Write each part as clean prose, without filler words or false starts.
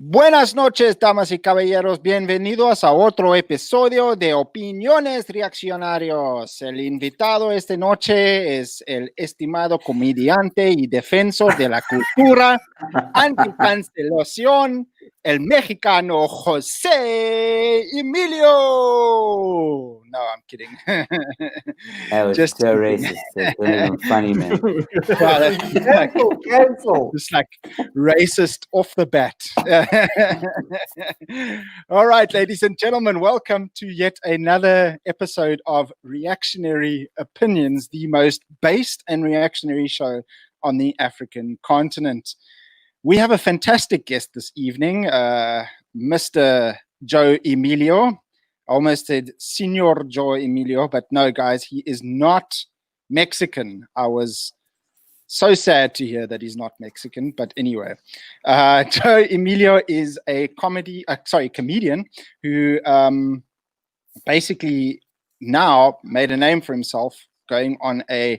Buenas noches, damas y caballeros. Bienvenidos a otro episodio de Opiniones Reaccionarios. El invitado esta noche es el estimado comediante y defensor de la cultura, anticancelación, el mexicano José Emilio. No, I'm kidding. That was Just so kidding. racist. That's not even funny, man. Wow, that's Cancel. just like racist off the bat. All right, ladies and gentlemen, welcome to yet another episode of Reactionary Opinions, the most based and reactionary show on the African continent. We have a fantastic guest this evening, Mr. Joe Emilio. I almost said Senor Joe Emilio, but no, guys, he is not Mexican. I was so sad to hear that he's not Mexican, but anyway, Joe Emilio is a comedian who basically now made a name for himself going on a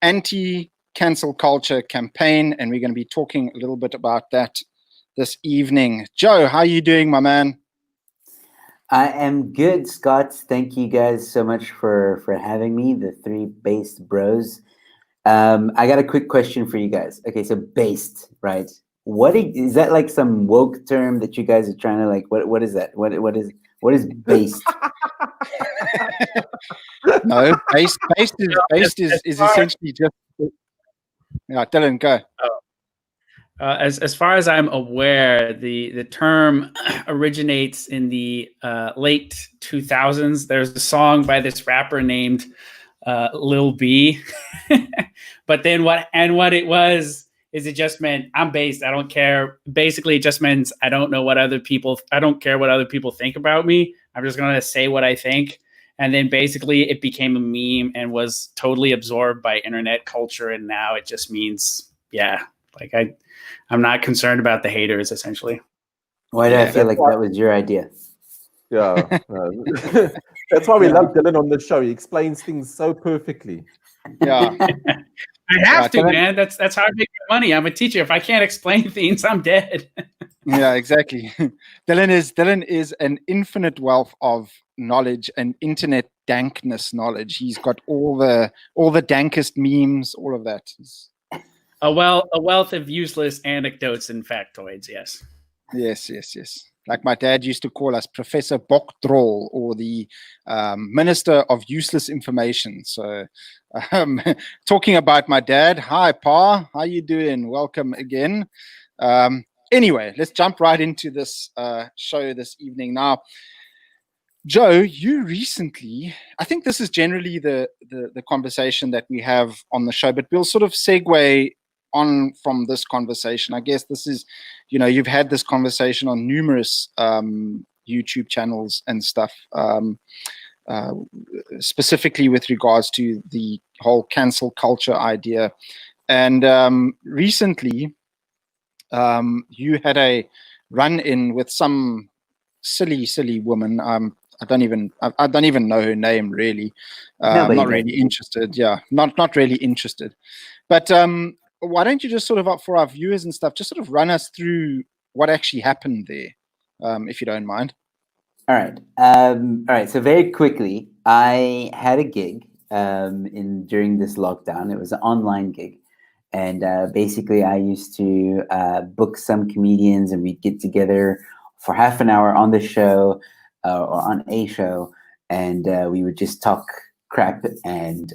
anti-cancel culture campaign, and we're going to be talking a little bit about that this evening. Joe, how are you doing, my man? I am good, Scott. Thank you guys so much for having me, the three based bros. I got a quick question for you guys. Okay, so based, right? What is that, like some woke term that you guys are trying to like? What is that? What is based? No, based is essentially just. Yeah, Dylan, go. As far as I'm aware, the term originates in the late 2000s. There's a song by this rapper named Lil B. But then what it was is it just meant I'm based. I don't care. Basically, it just means I don't care what other people think about me. I'm just going to say what I think. And then basically it became a meme and was totally absorbed by internet culture. And now it just means, yeah, like I'm not concerned about the haters, essentially. Why do I feel like that was your idea? Yeah. That's why we love Dylan on the show. He explains things so perfectly. Yeah. I have to, man. That's how I make my money. I'm a teacher. If I can't explain things, I'm dead. Yeah, exactly. Dylan is an infinite wealth of knowledge and internet dankness knowledge. He's got all the dankest memes, all of that. A wealth of useless anecdotes and factoids. Yes. Yes. Like my dad used to call us Professor Bokdrol, or the Minister of Useless Information. So talking about my dad, hi, Pa. How you doing? Welcome again. Anyway, let's jump right into this show this evening. Now, Joe, you recently, I think this is generally the conversation that we have on the show, but we'll sort of segue on from this conversation. I guess this is, you've had this conversation on numerous YouTube channels and stuff, specifically with regards to the whole cancel culture idea. And recently, you had a run-in with some silly woman. I don't even know her name, really. I'm not really interested. Yeah, not really interested. But why don't you just sort of, for our viewers and stuff, just sort of run us through what actually happened there, if you don't mind. All right. So very quickly, I had a gig during this lockdown. It was an online gig. And basically, I used to book some comedians, and we'd get together for half an hour on the show or on a show, and we would just talk crap and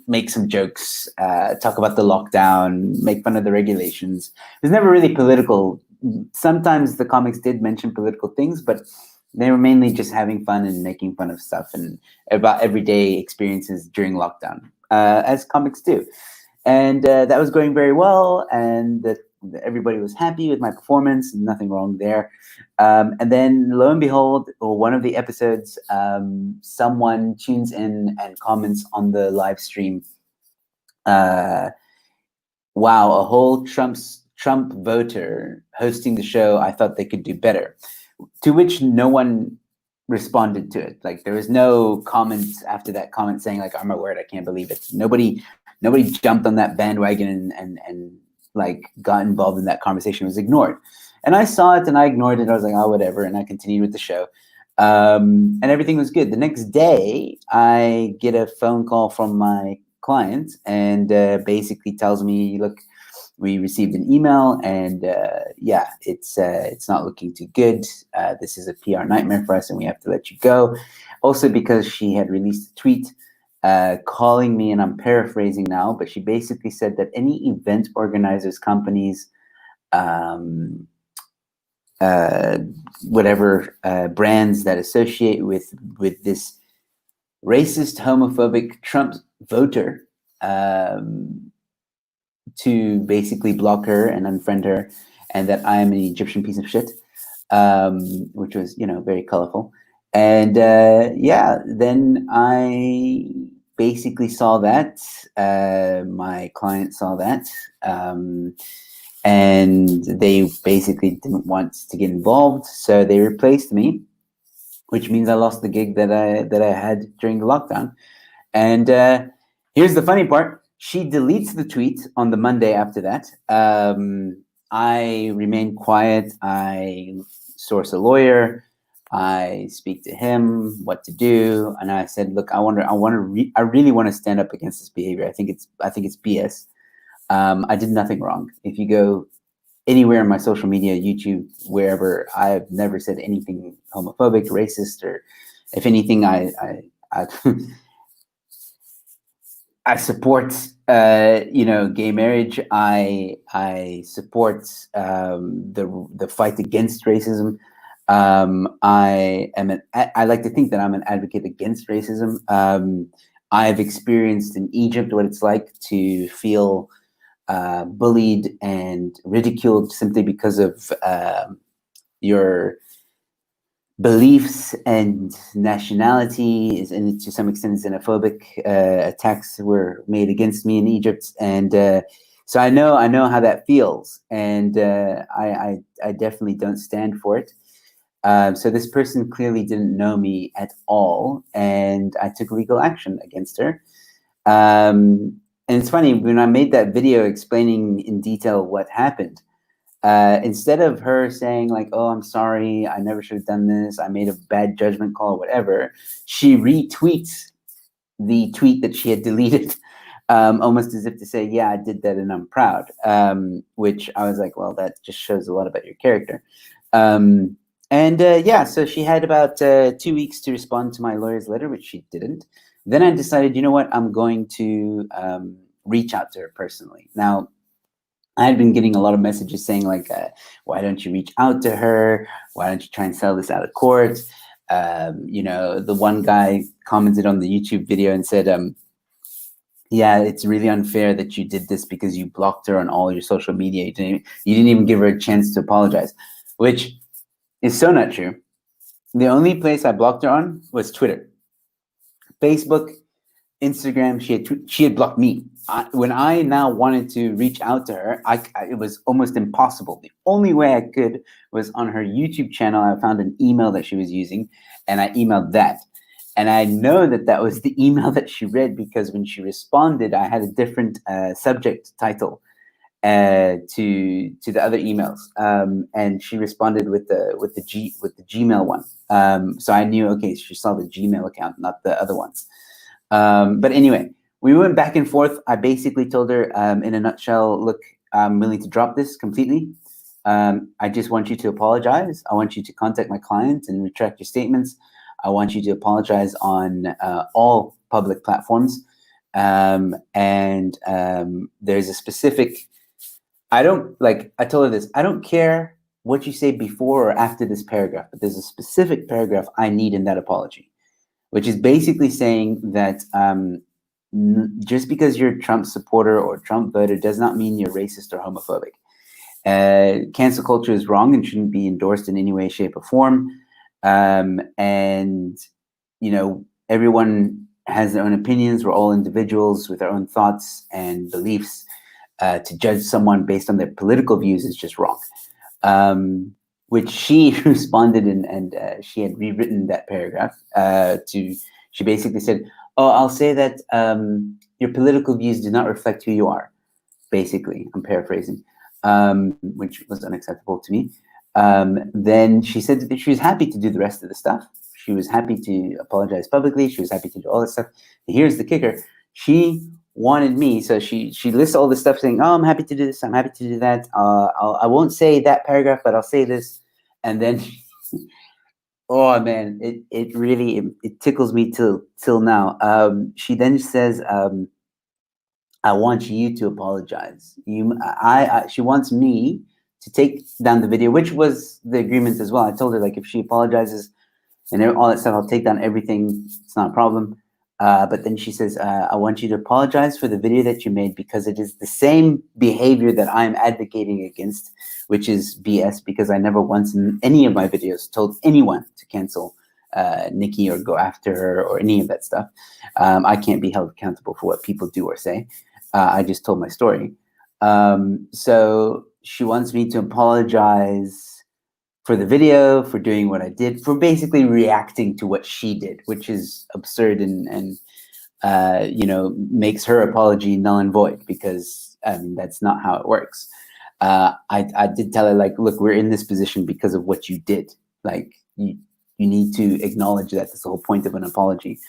make some jokes, talk about the lockdown, make fun of the regulations. It was never really political. Sometimes the comics did mention political things, but they were mainly just having fun and making fun of stuff and about everyday experiences during lockdown, as comics do. And that was going very well, and everybody was happy with my performance. Nothing wrong there. And then, lo and behold, one of the episodes, someone tunes in and comments on the live stream, wow, a whole Trump voter hosting the show. I thought they could do better. To which no one responded to it. Like, there was no comments after that comment saying, like, "Oh my word, I can't believe it." Nobody jumped on that bandwagon and like got involved in that conversation. It was ignored. And I saw it and I ignored it. I was like, oh, whatever. And I continued with the show. And everything was good. The next day, I get a phone call from my client and basically tells me, look, we received an email and yeah, it's not looking too good. This is a PR nightmare for us and we have to let you go. Also because she had released a tweet calling me, and I'm paraphrasing now, but she basically said that any event organizers, companies, whatever brands that associate with this racist, homophobic Trump voter, to basically block her and unfriend her, and that I am an Egyptian piece of shit, which was, you know, very colorful. And yeah, then I basically saw that. My client saw that. And they basically didn't want to get involved, so they replaced me, which means I lost the gig that I had during the lockdown. And here's the funny part: she deletes the tweet on the Monday after that. I remain quiet. I source a lawyer. I speak to him what to do, and I said, "Look, I really want to stand up against this behavior. I think it's BS. I did nothing wrong. If you go anywhere on my social media, YouTube, wherever, I've never said anything homophobic, racist, or if anything, I I support you know, gay marriage. I support the fight against racism. I like to think that I'm an advocate against racism. I've experienced in Egypt what it's like to feel bullied and ridiculed simply because of your beliefs and nationality, and to some extent xenophobic attacks were made against me in Egypt. And so I know how that feels, and I definitely don't stand for it. So this person clearly didn't know me at all, and I took legal action against her. And it's funny, when I made that video explaining in detail what happened, instead of her saying like, oh, I'm sorry, I never should have done this, I made a bad judgment call, or whatever, she retweets the tweet that she had deleted, almost as if to say, yeah, I did that and I'm proud, which I was like, well, that just shows a lot about your character. And yeah, so she had about 2 weeks to respond to my lawyer's letter, which she didn't. Then I decided, you know what, I'm going to reach out to her personally. Now, I had been getting a lot of messages saying like, why don't you reach out to her? Why don't you try and sell this out of court? You know, the one guy commented on the YouTube video and said, yeah, it's really unfair that you did this because you blocked her on all your social media. You didn't even give her a chance to apologize, which is so not true. The only place I blocked her on was Twitter. Facebook, Instagram, she had blocked me. When I now wanted to reach out to her, it was almost impossible. The only way I could was on her YouTube channel. I found an email that she was using, and I emailed that. And I know that that was the email that she read, because when she responded, I had a different subject title to the other emails, and she responded with the Gmail one. So I knew, okay, she saw the Gmail account, not the other ones. But anyway, we went back and forth. I basically told her, in a nutshell, look, I'm willing to drop this completely. I just want you to apologize. I want you to contact my client and retract your statements. I want you to apologize on all public platforms. And there's a specific, I told her this, I don't care what you say before or after this paragraph, but there's a specific paragraph I need in that apology, which is basically saying that just because you're a Trump supporter or Trump voter does not mean you're racist or homophobic. Cancel culture is wrong and shouldn't be endorsed in any way, shape, or form. And, you know, everyone has their own opinions. We're all individuals with our own thoughts and beliefs. To judge someone based on their political views is just wrong. Which she responded, and she had rewritten that paragraph she basically said, oh, I'll say that your political views do not reflect who you are. Basically, I'm paraphrasing, which was unacceptable to me. Then she said that she was happy to do the rest of the stuff. She was happy to apologize publicly. She was happy to do all this stuff. Here's the kicker. She wanted me, so she lists all this stuff saying, oh, I'm happy to do this, I'm happy to do that. I won't say that paragraph, but I'll say this. And then, oh man, it really it tickles me till now. She then says, I want you to apologize. She wants me to take down the video, which was the agreement as well. I told her, like, if she apologizes and all that stuff, I'll take down everything. It's not a problem. But then she says, I want you to apologize for the video that you made because it is the same behavior that I'm advocating against, which is BS, because I never once in any of my videos told anyone to cancel Nikki or go after her or any of that stuff. I can't be held accountable for what people do or say. I just told my story. So she wants me to apologize for the video, for doing what I did, for basically reacting to what she did, which is absurd and you know, makes her apology null and void, because that's not how it works. I did tell her, like, look, we're in this position because of what you did. Like, you need to acknowledge that. That's the whole point of an apology.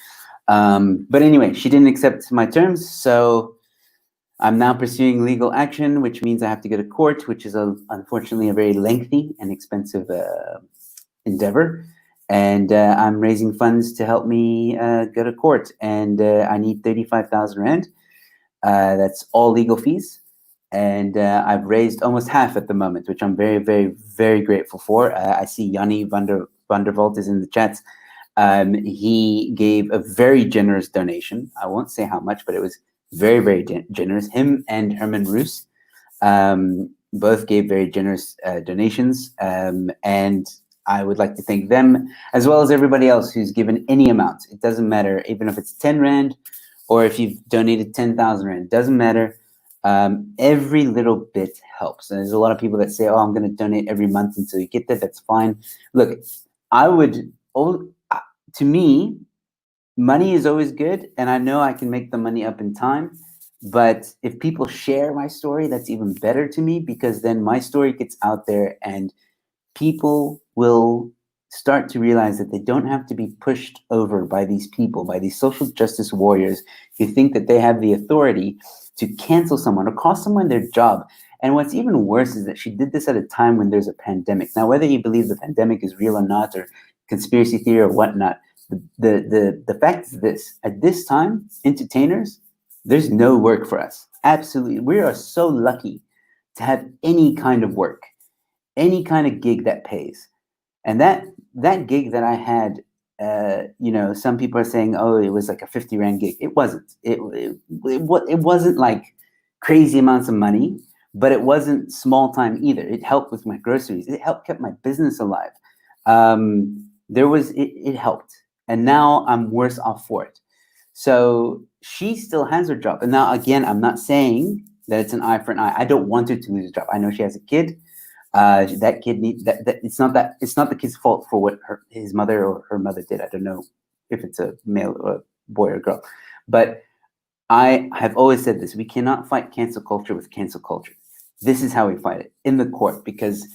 But anyway, she didn't accept my terms, so I'm now pursuing legal action, which means I have to go to court, which is unfortunately a very lengthy and expensive endeavor. And I'm raising funds to help me go to court. And I need 35,000 Rand. That's all legal fees. And I've raised almost half at the moment, which I'm very, very, very grateful for. I see Yanni van der Walt is in the chats. He gave a very generous donation. I won't say how much, but it was very, very generous. Him and Herman Roos both gave very generous donations. And I would like to thank them, as well as everybody else who's given any amount. It doesn't matter, even if it's 10 Rand or if you've donated 10,000 Rand, it doesn't matter. Every little bit helps. And there's a lot of people that say, oh, I'm going to donate every month until you get that. That's fine. Look, to me, money is always good, and I know I can make the money up in time. But if people share my story, that's even better to me, because then my story gets out there and people will start to realize that they don't have to be pushed over by these people, by these social justice warriors who think that they have the authority to cancel someone or cost someone their job. And what's even worse is that she did this at a time when there's a pandemic. Now, whether you believe the pandemic is real or not, or conspiracy theory or whatnot, the fact is this: at this time, entertainers, there's no work for us. Absolutely. We are so lucky to have any kind of work, any kind of gig that pays. And that gig that I had, you know, some people are saying, oh, it was like a 50 Rand gig. It wasn't. It wasn't like crazy amounts of money, but it wasn't small time either. It helped with my groceries. It helped keep my business alive. It helped. And now I'm worse off for it. So she still has her job. And now, again, I'm not saying that it's an eye for an eye. I don't want her to lose her job. I know she has a kid. That kid needs that. It's not the kid's fault for what his mother or her mother did. I don't know if it's a male or a boy or girl. But I have always said this: we cannot fight cancel culture with cancel culture. This is how we fight it, in the court. Because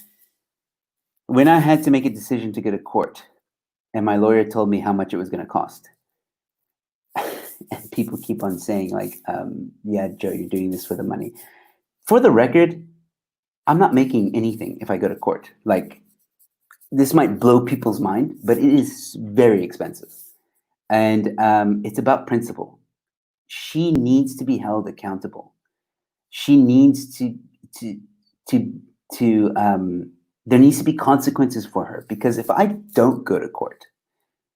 when I had to make a decision to go to court, and my lawyer told me how much it was going to cost. And people keep on saying, like, yeah, Joe, you're doing this for the money. For the record, I'm not making anything if I go to court. Like, this might blow people's mind, but it is very expensive. And it's about principle. She needs to be held accountable. She needs there needs to be consequences for her, because if I don't go to court,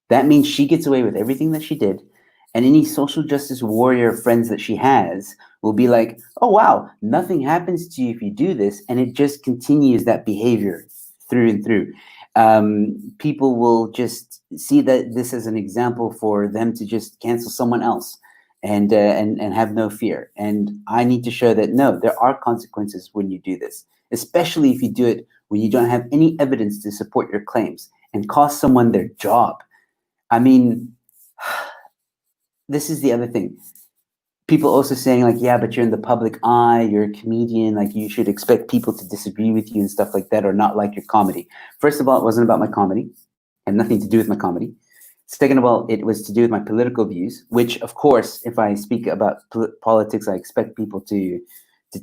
that means she gets away with everything that she did, and any social justice warrior friends that she has will be like, oh, wow, nothing happens to you if you do this, and it just continues that behavior through and through. People will just see that this as an example for them to just cancel someone else and have no fear. And I need to show that, no, there are consequences when you do this, especially if you do it when you don't have any evidence to support your claims and cost someone their job. I mean, this is the other thing. people also saying like, yeah, but you're in the public eye, you're a comedian, like you should expect people to disagree with you and stuff like that, or not like your comedy. First of all, it wasn't about my comedy, had nothing to do with my comedy. Second of all, it was to do with my political views, which of course, if I speak about politics, I expect people to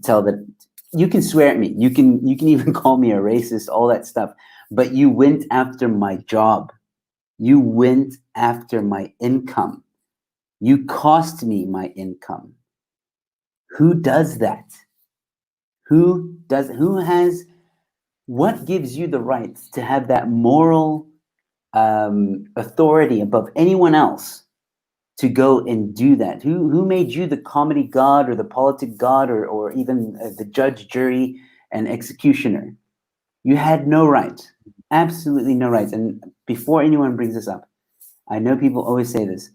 tell that you can swear at me, you can even call me a racist, all that stuff, but you went after my job, you went after my income. You cost me my income. Who does that? What gives you the right to have that moral authority above anyone else to go and do that? Who made you the comedy god or the politic god or even the judge, jury, and executioner? You had no right, absolutely no rights. And before anyone brings this up, I know people always say this.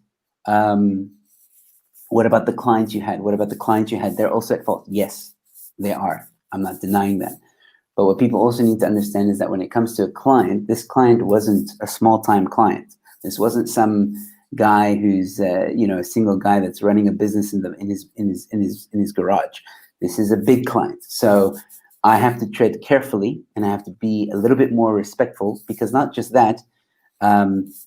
What about the clients you had? What about the clients you had? They're also at fault. Yes, they are. I'm not denying that. But what people also need to understand is that when it comes to a client, this client wasn't a small-time client. This wasn't some guy who's a single guy that's running a business in his garage. This is a big client. So I have to tread carefully, and I have to be a little bit more respectful, because not just that,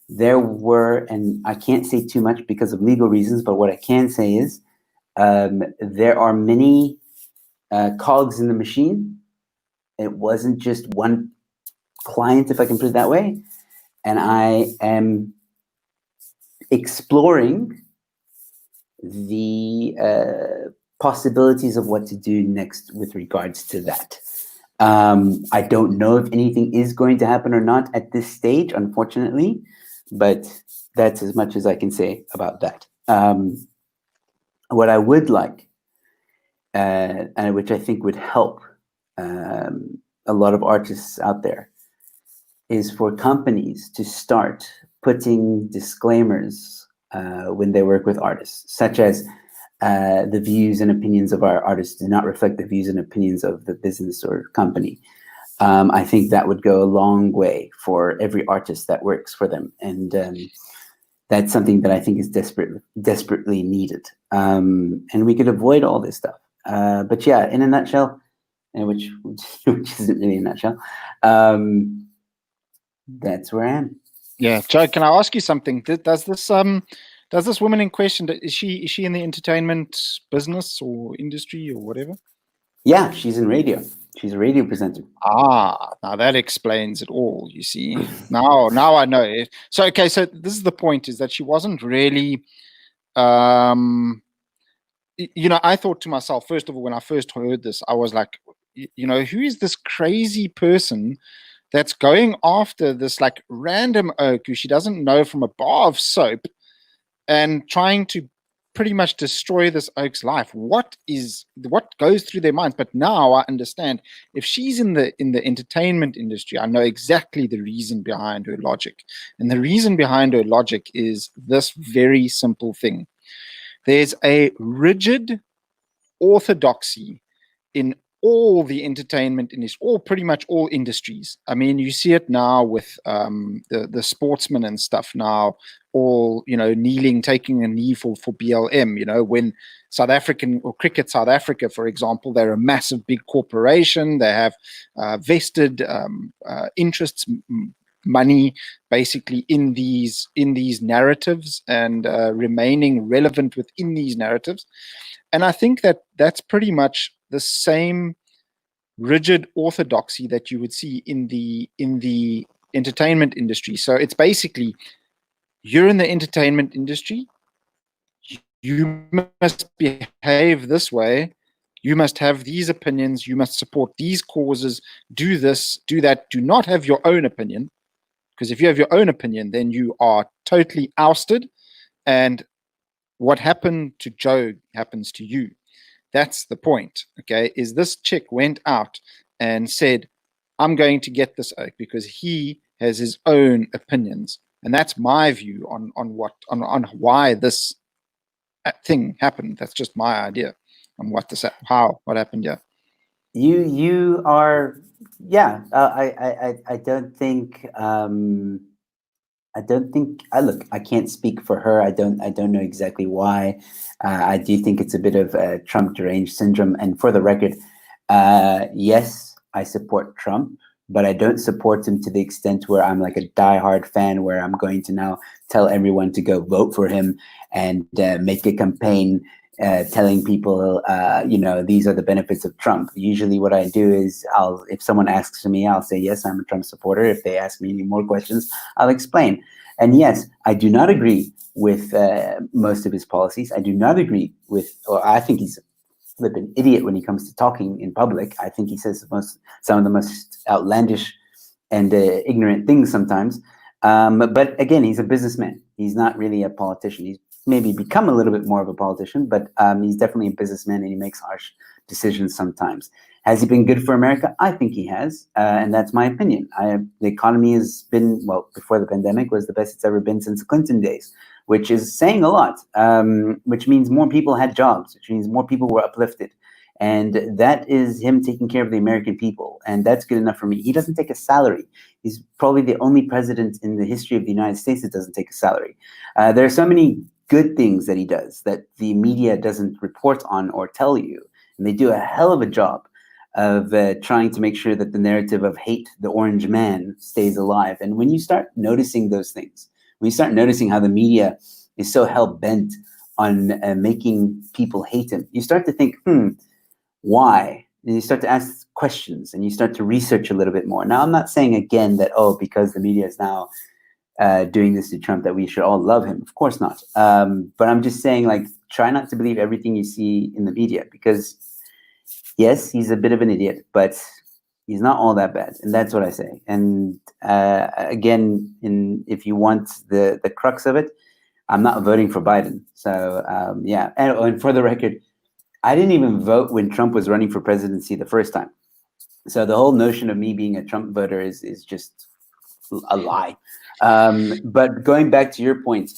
there were, and I can't say too much because of legal reasons, but what I can say is there are many cogs in the machine. It wasn't just one client, if I can put it that way. And I am exploring the possibilities of what to do next with regards to that. I don't know if anything is going to happen or not at this stage, unfortunately, but that's as much as I can say about that. What I would like, and which I think would help a lot of artists out there, is for companies to start putting disclaimers when they work with artists, such as the views and opinions of our artists do not reflect the views and opinions of the business or company. I think that would go a long way for every artist that works for them. And that's something that I think is desperately needed. And we could avoid all this stuff. But yeah, in a nutshell, which isn't really a nutshell, that's where I am. Yeah, Joe, can I ask you something? Does this woman in question, is she in the entertainment business or industry or whatever? Yeah, she's in radio. She's a radio presenter. Ah, now that explains it all, you see. Now I know it. So, okay, so this is the point, is that she wasn't really, I thought to myself, first of all, when I first heard this, I was like, who is this crazy person that's going after this like random oak who she doesn't know from a bar of soap and trying to pretty much destroy this oak's life? What goes through their minds? But now I understand, if she's in the entertainment industry, I know exactly the reason behind her logic. And the reason behind her logic is this very simple thing. There's a rigid orthodoxy in all the entertainment industry, or pretty much all industries. I mean, you see it now with the sportsmen and stuff now, all, kneeling, taking a knee for BLM, when South African or Cricket South Africa, for example, they're a massive big corporation. They have vested interests, money, basically in these narratives, and remaining relevant within these narratives. And I think that's pretty much the same rigid orthodoxy that you would see in the entertainment industry. So it's basically, you're in the entertainment industry, you must behave this way, you must have these opinions, you must support these causes, do this, do that, do not have your own opinion, because if you have your own opinion, then you are totally ousted, and what happened to Joe happens to you. That's the point, okay? Is this chick went out and said, I'm going to get this oak because he has his own opinions. And that's my view on why this thing happened. That's just my idea on what happened. Yeah. You are, yeah. I don't think I don't think I can't speak for her. I don't know exactly why. I do think it's a bit of a Trump deranged syndrome. And for the record, yes, I support Trump, but I don't support him to the extent where I'm like a diehard fan, where I'm going to now tell everyone to go vote for him and make a campaign telling people, these are the benefits of Trump. Usually what I do is if someone asks me, I'll say, yes, I'm a Trump supporter. If they ask me any more questions, I'll explain. And yes, I do not agree with most of his policies. I do not agree with, or I think he's a flippin' idiot when he comes to talking in public. I think he says some of the most outlandish and ignorant things sometimes. But again, he's a businessman. He's not really a politician. He's maybe become a little bit more of a politician, but he's definitely a businessman, and he makes harsh decisions sometimes. Has he been good for America? I think he has, and that's my opinion. The economy has been, well, before the pandemic, was the best it's ever been since the Clinton days, which is saying a lot, which means more people had jobs, which means more people were uplifted. And that is him taking care of the American people, and that's good enough for me. He doesn't take a salary. He's probably the only president in the history of the United States that doesn't take a salary. There are so many good things that he does that the media doesn't report on or tell you. And they do a hell of a job of trying to make sure that the narrative of hate the orange man stays alive. And when you start noticing those things, when you start noticing how the media is so hell-bent on making people hate him, you start to think, why? And you start to ask questions, and you start to research a little bit more. Now, I'm not saying again that, because the media is now doing this to Trump, that we should all love him. Of course not. But I'm just saying, like, try not to believe everything you see in the media, because yes, he's a bit of an idiot, but he's not all that bad. And that's what I say. And again, if you want the crux of it, I'm not voting for Biden. So yeah. And for the record, I didn't even vote when Trump was running for presidency the first time. So the whole notion of me being a Trump voter is just a lie. But going back to your point,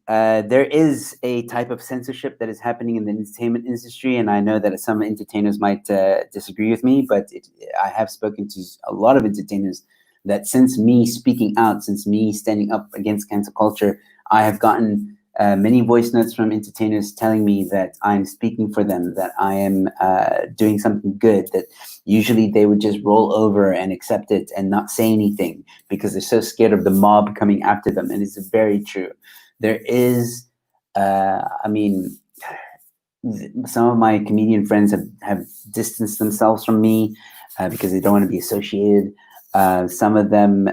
there is a type of censorship that is happening in the entertainment industry, and I know that some entertainers might disagree with me, but I have spoken to a lot of entertainers that since me speaking out, since me standing up against cancel culture, I have gotten many voice notes from entertainers telling me that I'm speaking for them, that I am doing something good, that usually they would just roll over and accept it and not say anything because they're so scared of the mob coming after them. And it's very true. There is, some of my comedian friends have distanced themselves from me because they don't want to be associated. Some of them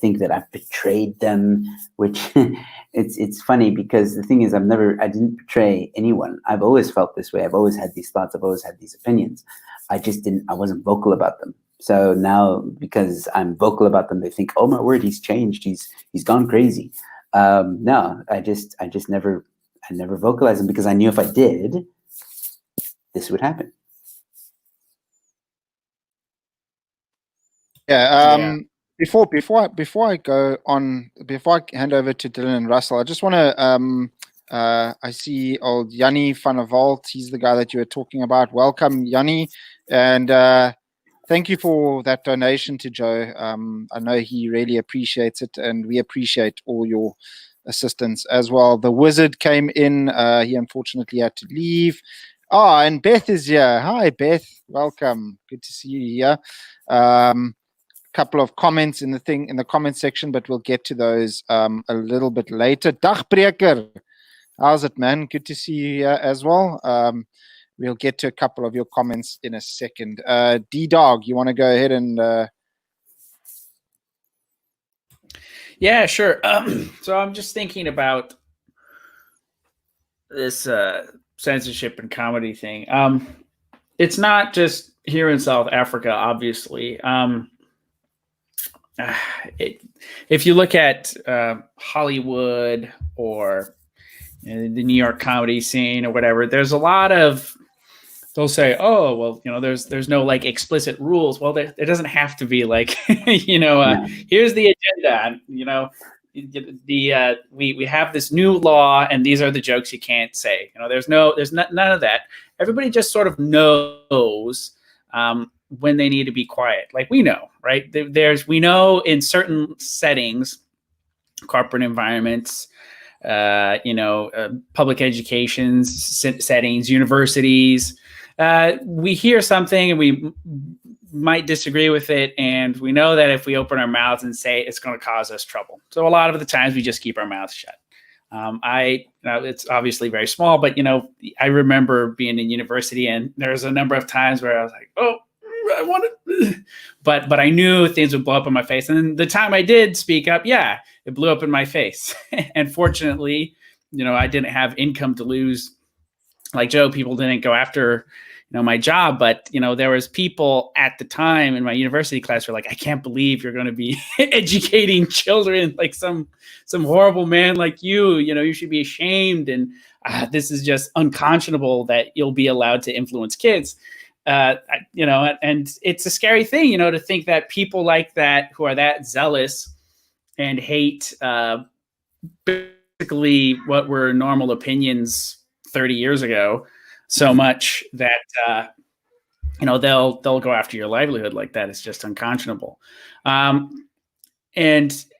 think that I've betrayed them, which it's funny because the thing is, I didn't betray anyone. I've always felt this way. I've always had these thoughts. I've always had these opinions. I wasn't vocal about them. So now, because I'm vocal about them, they think, oh my word, he's changed. He's gone crazy. No, I never vocalized them because I knew if I did, this would happen. Yeah. Before I go on, before I hand over to Dylan and Russell, I just want to I see old Yanni van der Walt. He's the guy that you were talking about. Welcome, Yanni, and thank you for that donation to Joe. I know he really appreciates it, and we appreciate all your assistance as well. The Wizard came in. He unfortunately had to leave. And Beth is here. Hi, Beth. Welcome. Good to see you here. Couple of comments in the comment section, but we'll get to those a little bit later. Dagbreker, how's it, man? Good to see you here as well. We'll get to a couple of your comments in a second. D-Dog, you want to go ahead and Yeah, sure. So I'm just thinking about this censorship and comedy thing. It's not just here in South Africa, obviously. If you look at Hollywood or the New York comedy scene or whatever, there's a lot of, they'll say, oh, well, there's no like explicit rules. Well, there doesn't have to be like, here's the agenda. We have this new law and these are the jokes you can't say. There's none of that. Everybody just sort of knows when they need to be quiet. Like we know, right? We know in certain settings, corporate environments, public education settings, universities, we hear something and we might disagree with it, and we know that if we open our mouths and say it, it's going to cause us trouble. So a lot of the times we just keep our mouths shut. It's obviously very small, but I remember being in university, and there was a number of times where I was like, "Oh, I want to," but I knew things would blow up in my face. And then the time I did speak up, yeah, it blew up in my face. And fortunately, I didn't have income to lose like Joe. People didn't go after my job, but there was people at the time in my university class who were like, I can't believe you're going to be educating children, like some horrible man like you should be ashamed, and this is just unconscionable that you'll be allowed to influence kids. And it's a scary thing, to think that people like that, who are that zealous and hate basically what were normal opinions 30 years ago so much that they'll go after your livelihood like that. It's just unconscionable. And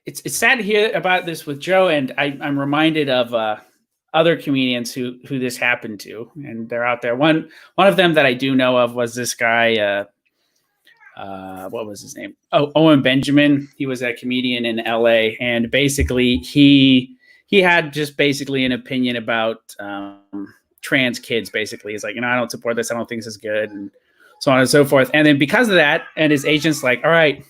it's sad to hear about this with Joe, and I'm reminded of other comedians who this happened to, and they're out there. One of them that I do know of was this guy, what was his name? Oh, Owen Benjamin. He was a comedian in LA, and basically he had just basically an opinion about trans kids. Basically, he's like, I don't support this. I don't think this is good, and so on and so forth. And then because of that, and his agent's like, all right,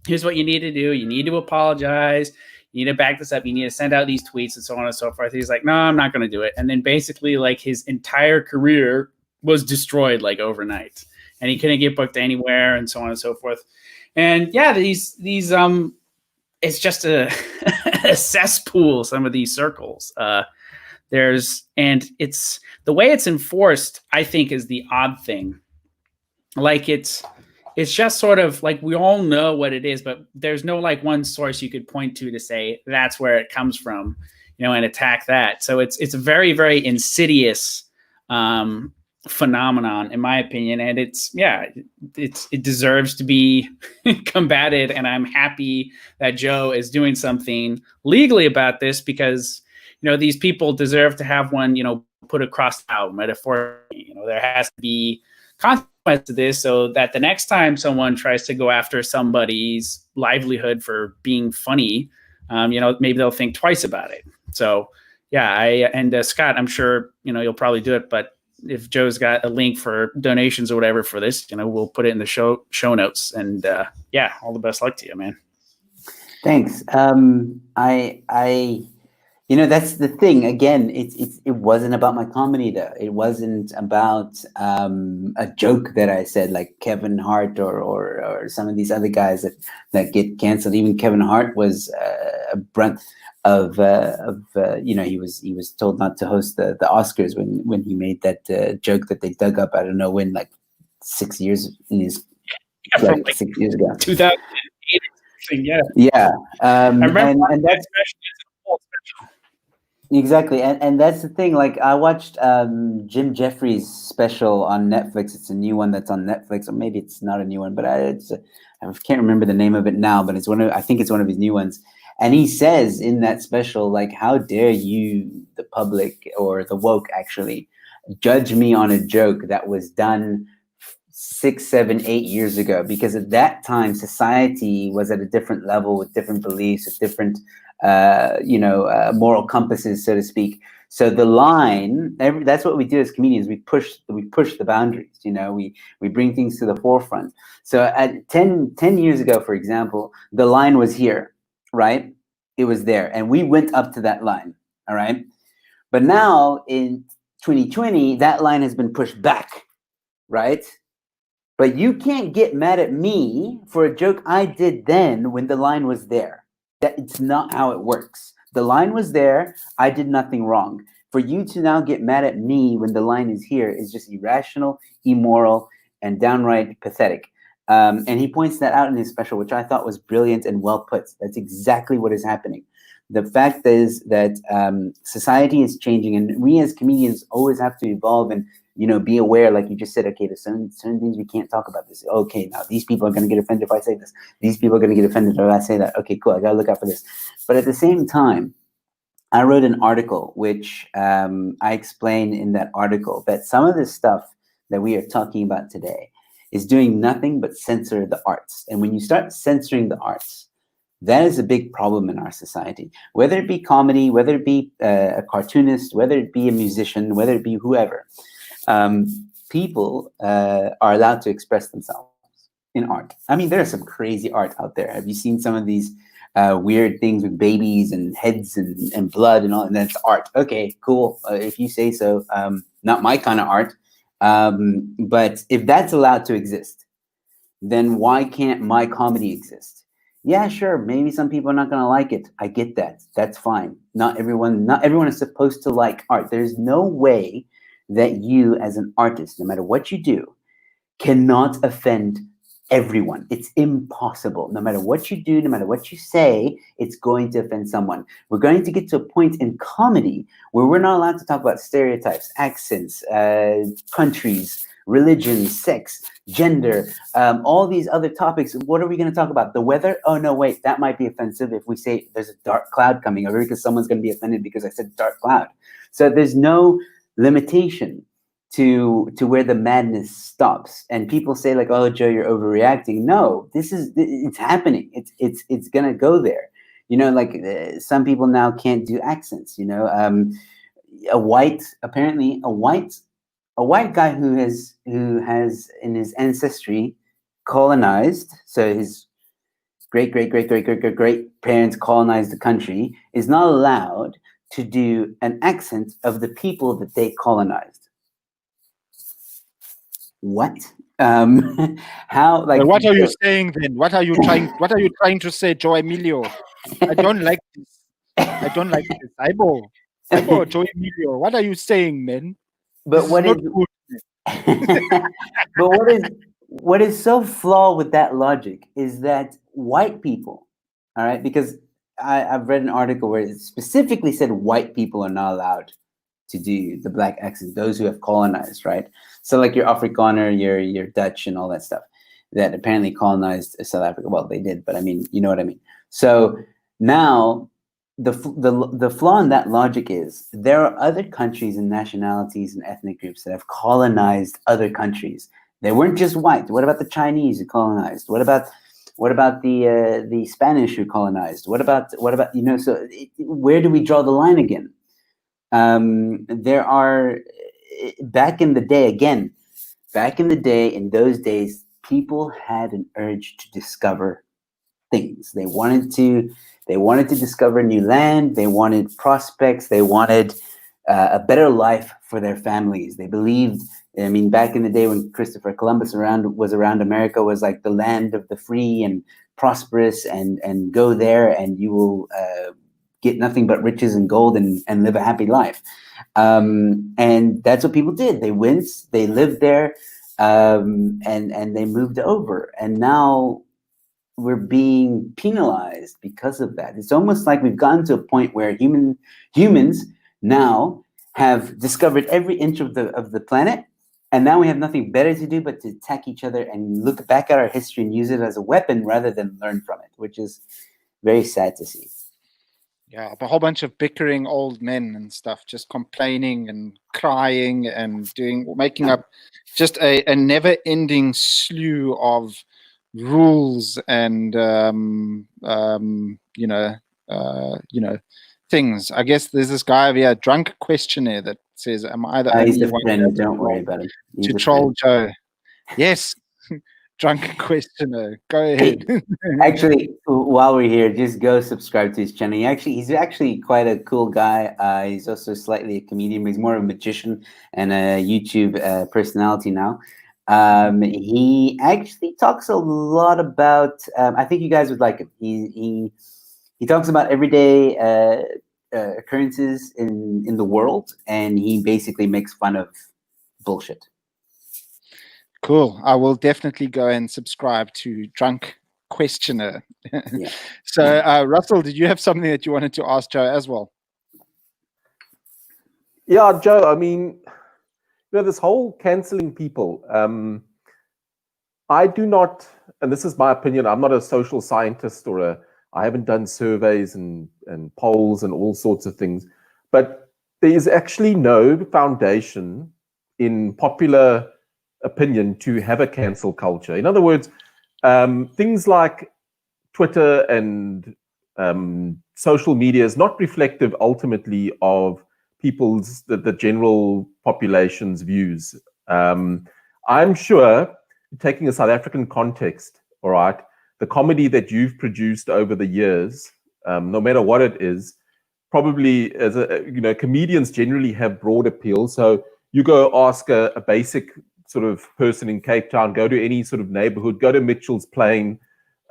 here's what you need to do. You need to apologize. You need to back this up. You need to send out these tweets and so on and so forth. He's like, no, I'm not going to do it. And then basically, like, his entire career was destroyed like overnight, and he couldn't get booked anywhere, and so on and so forth. And yeah, these it's just a cesspool. Some of these circles. And it's the way it's enforced, I think, is the odd thing. Like it's just sort of like we all know what it is, but there's no like one source you could point to say that's where it comes from, and attack that. So it's a very, very insidious phenomenon, in my opinion, and it deserves to be combated. And I'm happy that Joe is doing something legally about this, because these people deserve to have one put across out metaphorically. There has to be consequence to this, so that the next time someone tries to go after somebody's livelihood for being funny, maybe they'll think twice about it. So yeah, Scott, I'm sure you'll probably do it, but if Joe's got a link for donations or whatever for this, we'll put it in the show notes. And all the best luck to you, man. Thanks. That's the thing. Again, it wasn't about my comedy though. It wasn't about a joke that I said, like Kevin Hart or some of these other guys that get canceled. Even Kevin Hart was a brunt of he was told not to host the Oscars when he made that joke that they dug up out of nowhere, like 6 years in his 6 years ago, 2008. Yeah. I remember and that's exactly, and that's the thing. Like, I watched Jim Jeffries' special on Netflix. It's a new one that's on Netflix, or maybe it's not a new one, but I can't remember the name of it now. But I think it's one of his new ones. And he says in that special, like, how dare you, the public, or the woke, actually, judge me on a joke that was done 6, 7, 8 years ago? Because at that time, society was at a different level, with different beliefs, with different moral compasses, so to speak. So the line, that's what we do as comedians. We push the boundaries. We bring things to the forefront. So at 10 years ago, for example, the line was here, right? It was there, and we went up to that line. All right. But now in 2020, that line has been pushed back, right? But you can't get mad at me for a joke I did then when the line was there. It's not how it works. The line was there. I did nothing wrong. For you to now get mad at me when the line is here is just irrational, immoral, and downright pathetic. And he points that out in his special, which I thought was brilliant and well put. That's exactly what is happening. The fact is that society is changing, and we as comedians always have to evolve and be aware, like you just said, okay, there's certain things we can't talk about this. Okay, now these people are going to get offended if I say this. These people are going to get offended if I say that. Okay, cool, I got to look out for this. But at the same time, I wrote an article, which I explain in that article that some of this stuff that we are talking about today is doing nothing but censor the arts. And when you start censoring the arts, that is a big problem in our society. Whether it be comedy, whether it be a cartoonist, whether it be a musician, whether it be whoever, people are allowed to express themselves in art. I mean, there's some crazy art out there. Have you seen some of these weird things with babies and heads and blood and all? And that's art. Okay, cool. If you say so. Not my kind of art. But if that's allowed to exist, then why can't my comedy exist? Yeah, sure. Maybe some people are not going to like it. I get that. That's fine. Not everyone is supposed to like art. There's no way that you as an artist, no matter what you do, cannot offend everyone. It's impossible. No matter what you do, no matter what you say, it's going to offend someone. We're going to get to a point in comedy where we're not allowed to talk about stereotypes, accents, countries, religion, sex, gender, all these other topics. What are we going to talk about? The weather? Oh, no, wait, that might be offensive if we say there's a dark cloud coming over, because someone's going to be offended because I said dark cloud. So there's no limitation to where the madness stops. And people say like, oh, Joe, you're overreacting. No, it's happening. It's going to go there. Like some people now can't do accents, a white guy who has in his ancestry colonized, so his great parents colonized the country, is not allowed to do an accent of the people that they colonized. What? How? Like, what are you saying then? What are you trying to say, Joe Emilio? I don't like this. I don't like this. Aibo, Joe Emilio. What are you saying, man? But what is so flawed with that logic is that white people, all right, because I've read an article where it specifically said white people are not allowed to do the black accent, those who have colonized, right? So like your Afrikaner, your Dutch and all that stuff that apparently colonized South Africa. Well, they did, but I mean, you know what I mean. So now the flaw in that logic is there are other countries and nationalities and ethnic groups that have colonized other countries. They weren't just white. What about the Chinese who colonized? What about the Spanish who colonized? What about so where do we draw the line again? There are back in the day, in those days, people had an urge to discover things. They wanted to discover new land. They wanted prospects. They wanted a better life for their families. They believed, I mean, back in the day when Christopher Columbus was around, America was like the land of the free and prosperous, and go there and you will get nothing but riches and gold and live a happy life. And that's what people did. They went, they lived there, and they moved over. And now we're being penalized because of that. It's almost like we've gotten to a point where humans now have discovered every inch of the planet, and now we have nothing better to do but to attack each other and look back at our history and use it as a weapon rather than learn from it, which is very sad to see. Yeah, a whole bunch of bickering old men and stuff, just complaining and crying and making up just a never-ending slew of rules and things. I guess there's this guy over here, Drunk Questionnaire, that says, "Am I the He's only a one friend. Don't worry about him. to troll Joe?" Yes. Drunk Questioner, go ahead. Actually, while we're here, just go subscribe to his channel. He's actually quite a cool guy. He's also slightly a comedian, but he's more of a magician and a YouTube personality now. He actually talks a lot about. I think you guys would like him. He talks about everyday occurrences in the world, and he basically makes fun of bullshit. Cool. I will definitely go and subscribe to Drunk Questioner. Yeah. So, Russell, did you have something that you wanted to ask Joe as well? Yeah, Joe, I mean, this whole canceling people. I do not, and this is my opinion. I'm not a social scientist I haven't done surveys and polls and all sorts of things, but there is actually no foundation in popular opinion to have a cancel culture. In other words, things like Twitter and social media is not reflective ultimately of people's, the general population's views. I'm sure, taking a South African context, all right, the comedy that you've produced over the years, no matter what it is, probably as comedians generally have broad appeal. So you go ask a basic sort of person in Cape Town, go to any sort of neighborhood, go to Mitchell's Plain,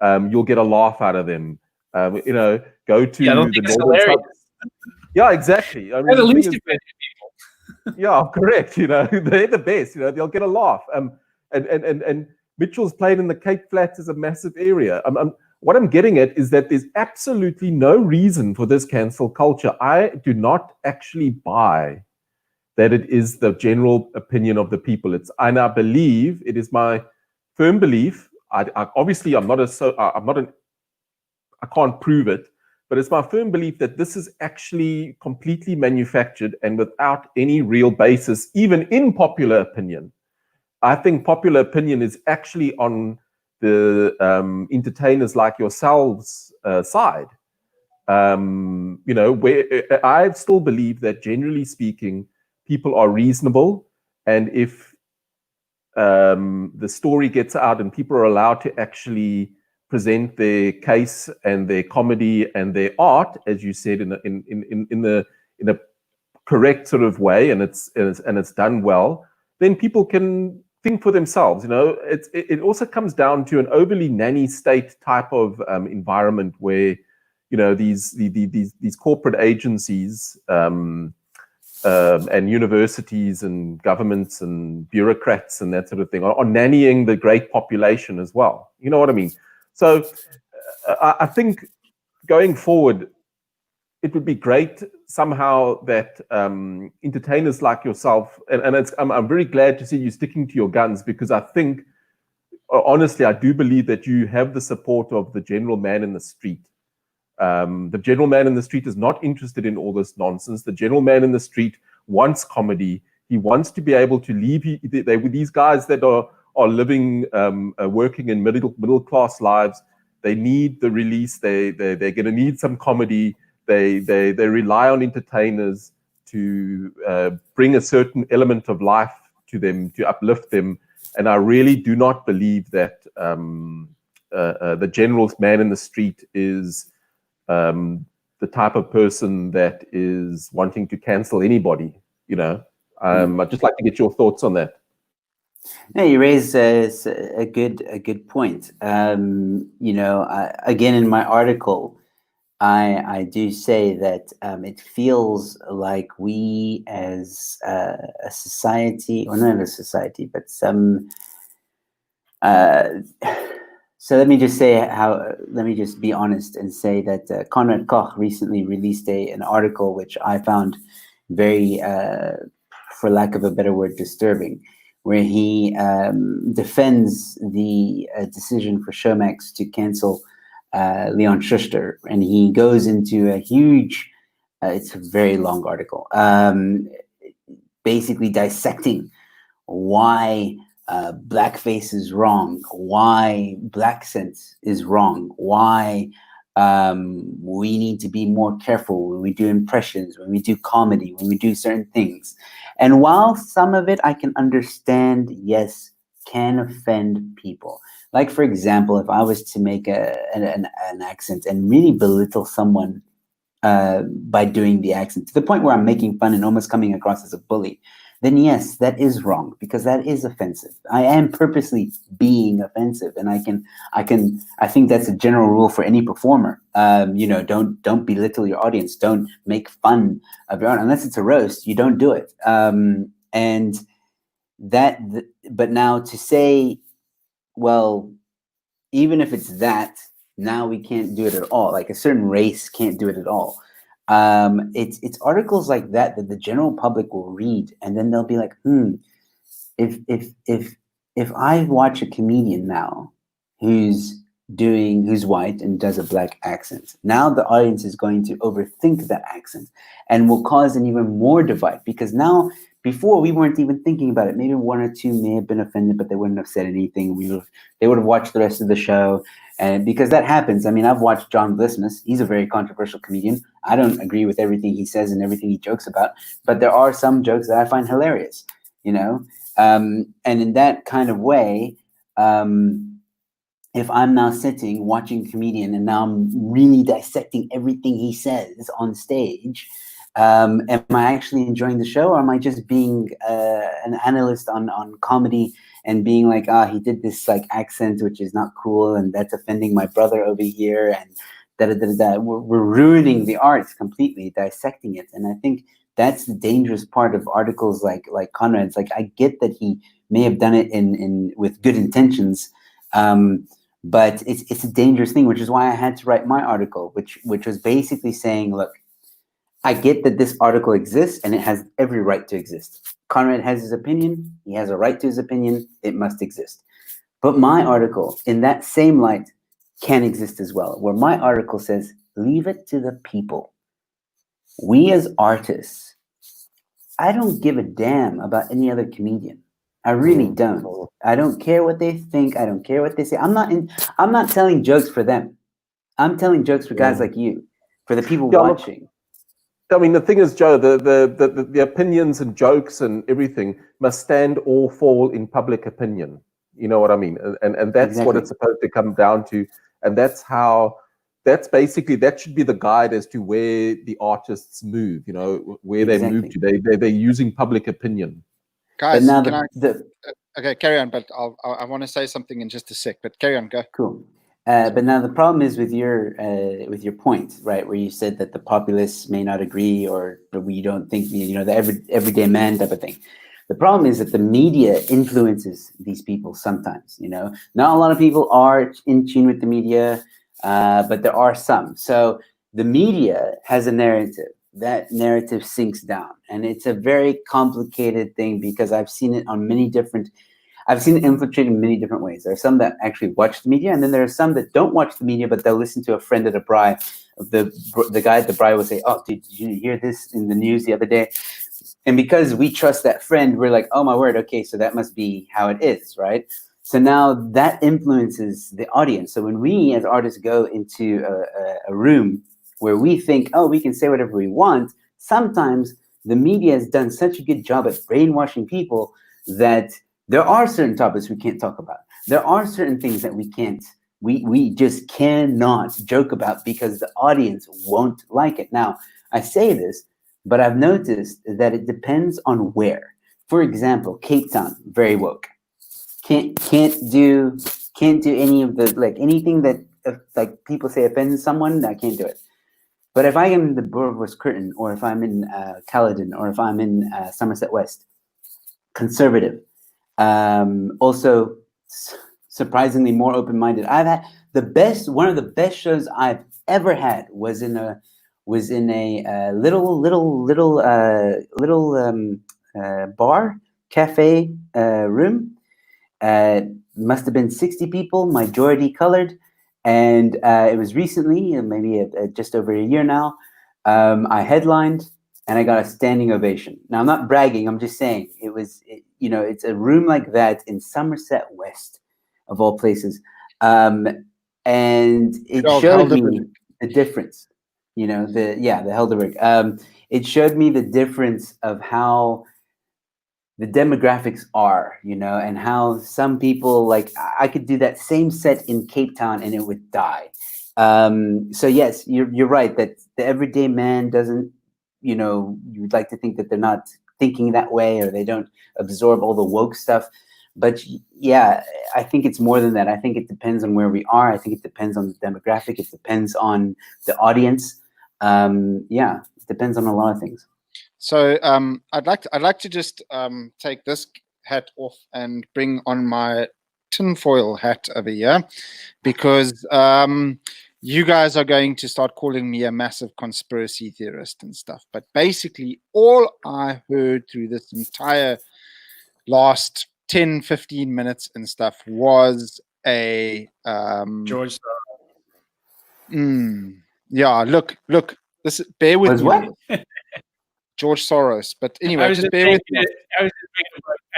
you'll get a laugh out of them. Go to the northern side. Yeah, exactly. I mean, the least offended people. Yeah, correct. They're the best. They'll get a laugh. And Mitchell's Plain in the Cape Flats is a massive area. What I'm getting at is that there's absolutely no reason for this cancel culture. I do not actually buy that it is the general opinion of the people. And I believe, it is my firm belief. I can't prove it, but it's my firm belief that this is actually completely manufactured and without any real basis, even in popular opinion. I think popular opinion is actually on the entertainers like yourselves' side. Where I still believe that, generally speaking, people are reasonable, and if the story gets out and people are allowed to actually present their case and their comedy and their art, as you said, in a correct sort of way, and it's done well, then people can think for themselves. It also comes down to an overly nanny state type of environment where these corporate agencies and universities and governments and bureaucrats and that sort of thing are nannying the great population as well. You know what I mean? So I think going forward, it would be great somehow that entertainers like yourself, and I'm very glad to see you sticking to your guns, because I think, honestly, I do believe that you have the support of the general man in the street. The general man in the street is not interested in all this nonsense. The general man in the street wants comedy. He wants to be able to leave. These guys that are living, working in middle class lives, they need the release. They're going to need some comedy. They rely on entertainers to bring a certain element of life to them, to uplift them. And I really do not believe that the general man in the street is the type of person that is wanting to cancel anybody. I'd just like to get your thoughts on that. No, you raise a good point. Again, in my article, I do say that it feels like we as a society, or not a society, but some. So let me just be honest and say that Conrad Koch recently released an article which I found very, for lack of a better word, disturbing, where he defends the decision for Showmax to cancel Leon Schuster, and he goes into a huge, it's a very long article, basically dissecting why blackface is wrong, why black sense is wrong, why we need to be more careful when we do impressions, when we do comedy, when we do certain things. And while some of it I can understand, yes, can offend people. Like, for example, if I was to make an accent and really belittle someone by doing the accent to the point where I'm making fun and almost coming across as a bully, then yes, that is wrong, because that is offensive. I am purposely being offensive, and I think that's a general rule for any performer. Don't belittle your audience. Don't make fun of your own, unless it's a roast. You don't do it. But now to say, well, even if it's that, now we can't do it at all. Like a certain race can't do it at all. It's articles like that the general public will read, and then they'll be like, if I watch a comedian now who's white and does a black accent, now the audience is going to overthink that accent and will cause an even more divide, because now, before, we weren't even thinking about it. Maybe one or two may have been offended, but they wouldn't have said anything. They would have watched the rest of the show. And because that happens, I mean, I've watched John Blissmas. He's a very controversial comedian. I don't agree with everything he says and everything he jokes about, but there are some jokes that I find hilarious, you know? And in that kind of way, if I'm now sitting watching a comedian and now I'm really dissecting everything he says on stage, am I actually enjoying the show, or am I just being an analyst on comedy and being like, he did this like accent which is not cool and that's offending my brother over here, and da-da-da-da-da. We're ruining the arts completely, dissecting it. And I think that's the dangerous part of articles like Conrad's. Like, I get that he may have done it in with good intentions, but it's a dangerous thing, which is why I had to write my article, which was basically saying, look, I get that this article exists and it has every right to exist. Conrad has his opinion. He has a right to his opinion. It must exist. But my article, in that same light, can exist as well, where my article says, leave it to the people. We as artists, I don't give a damn about any other comedian. I really don't. I don't care what they think. I don't care what they say. I'm not telling jokes for them. I'm telling jokes for guys like you, for the people watching. I mean, the thing is, Joe, the opinions and jokes and everything must stand or fall in public opinion. You know what I mean? And that's exactly what it's supposed to come down to. And that should be the guide as to where the artists move, you know, where they move to. They're using public opinion. Guys, okay, carry on, but I want to say something in just a sec, but carry on, go. Cool. But now the problem is with your point, right, where you said that the populace may not agree, or we don't think, you know, the everyday man type of thing. The problem is that the media influences these people sometimes, you know. Not a lot of people are in tune with the media, but there are some. So the media has a narrative. That narrative sinks down. And it's a very complicated thing, because I've seen it infiltrated in many different ways. There are some that actually watch the media, and then there are some that don't watch the media, but they'll listen to a friend at a braai. The guy at the braai will say, oh, dude, did you hear this in the news the other day? And because we trust that friend, we're like, oh my word, okay, so that must be how it is, right? So now that influences the audience. So when we as artists go into a room where we think, oh, we can say whatever we want, sometimes the media has done such a good job at brainwashing people that there are certain topics we can't talk about. There are certain things that we just cannot joke about because the audience won't like it. Now, I say this, but I've noticed that it depends on where. For example, Cape Town, very woke. Can't do any of the, like, anything that like people say offends someone. I can't do it. But if I am in the Bourgeois Curtin, or if I'm in Caledon, or if I'm in Somerset West, conservative, also surprisingly more open-minded. I've had one of the best shows I've ever had was in a little bar cafe room. Must have been 60 people, majority colored. And it was recently, maybe just over a year now, I headlined and I got a standing ovation. Now, I'm not bragging. I'm just saying it's a room like that in Somerset West, of all places. And it showed me the difference, the Helderberg. It showed me the difference of how the demographics are, and how some people, like, I could do that same set in Cape Town and it would die. So yes, you're right that the everyday man doesn't, you'd like to think that they're not thinking that way, or they don't absorb all the woke stuff. But yeah, I think it's more than that. I think it depends on where we are. I think it depends on the demographic. It depends on the audience. Yeah, it depends on a lot of things. So I'd like to just take this hat off and bring on my tinfoil hat over here, because you guys are going to start calling me a massive conspiracy theorist and stuff. But basically, all I heard through this entire last 10, 15 minutes and stuff was a George. yeah, look, this, bear with Was me. what? George Soros. But I anyway, was just just bear with me.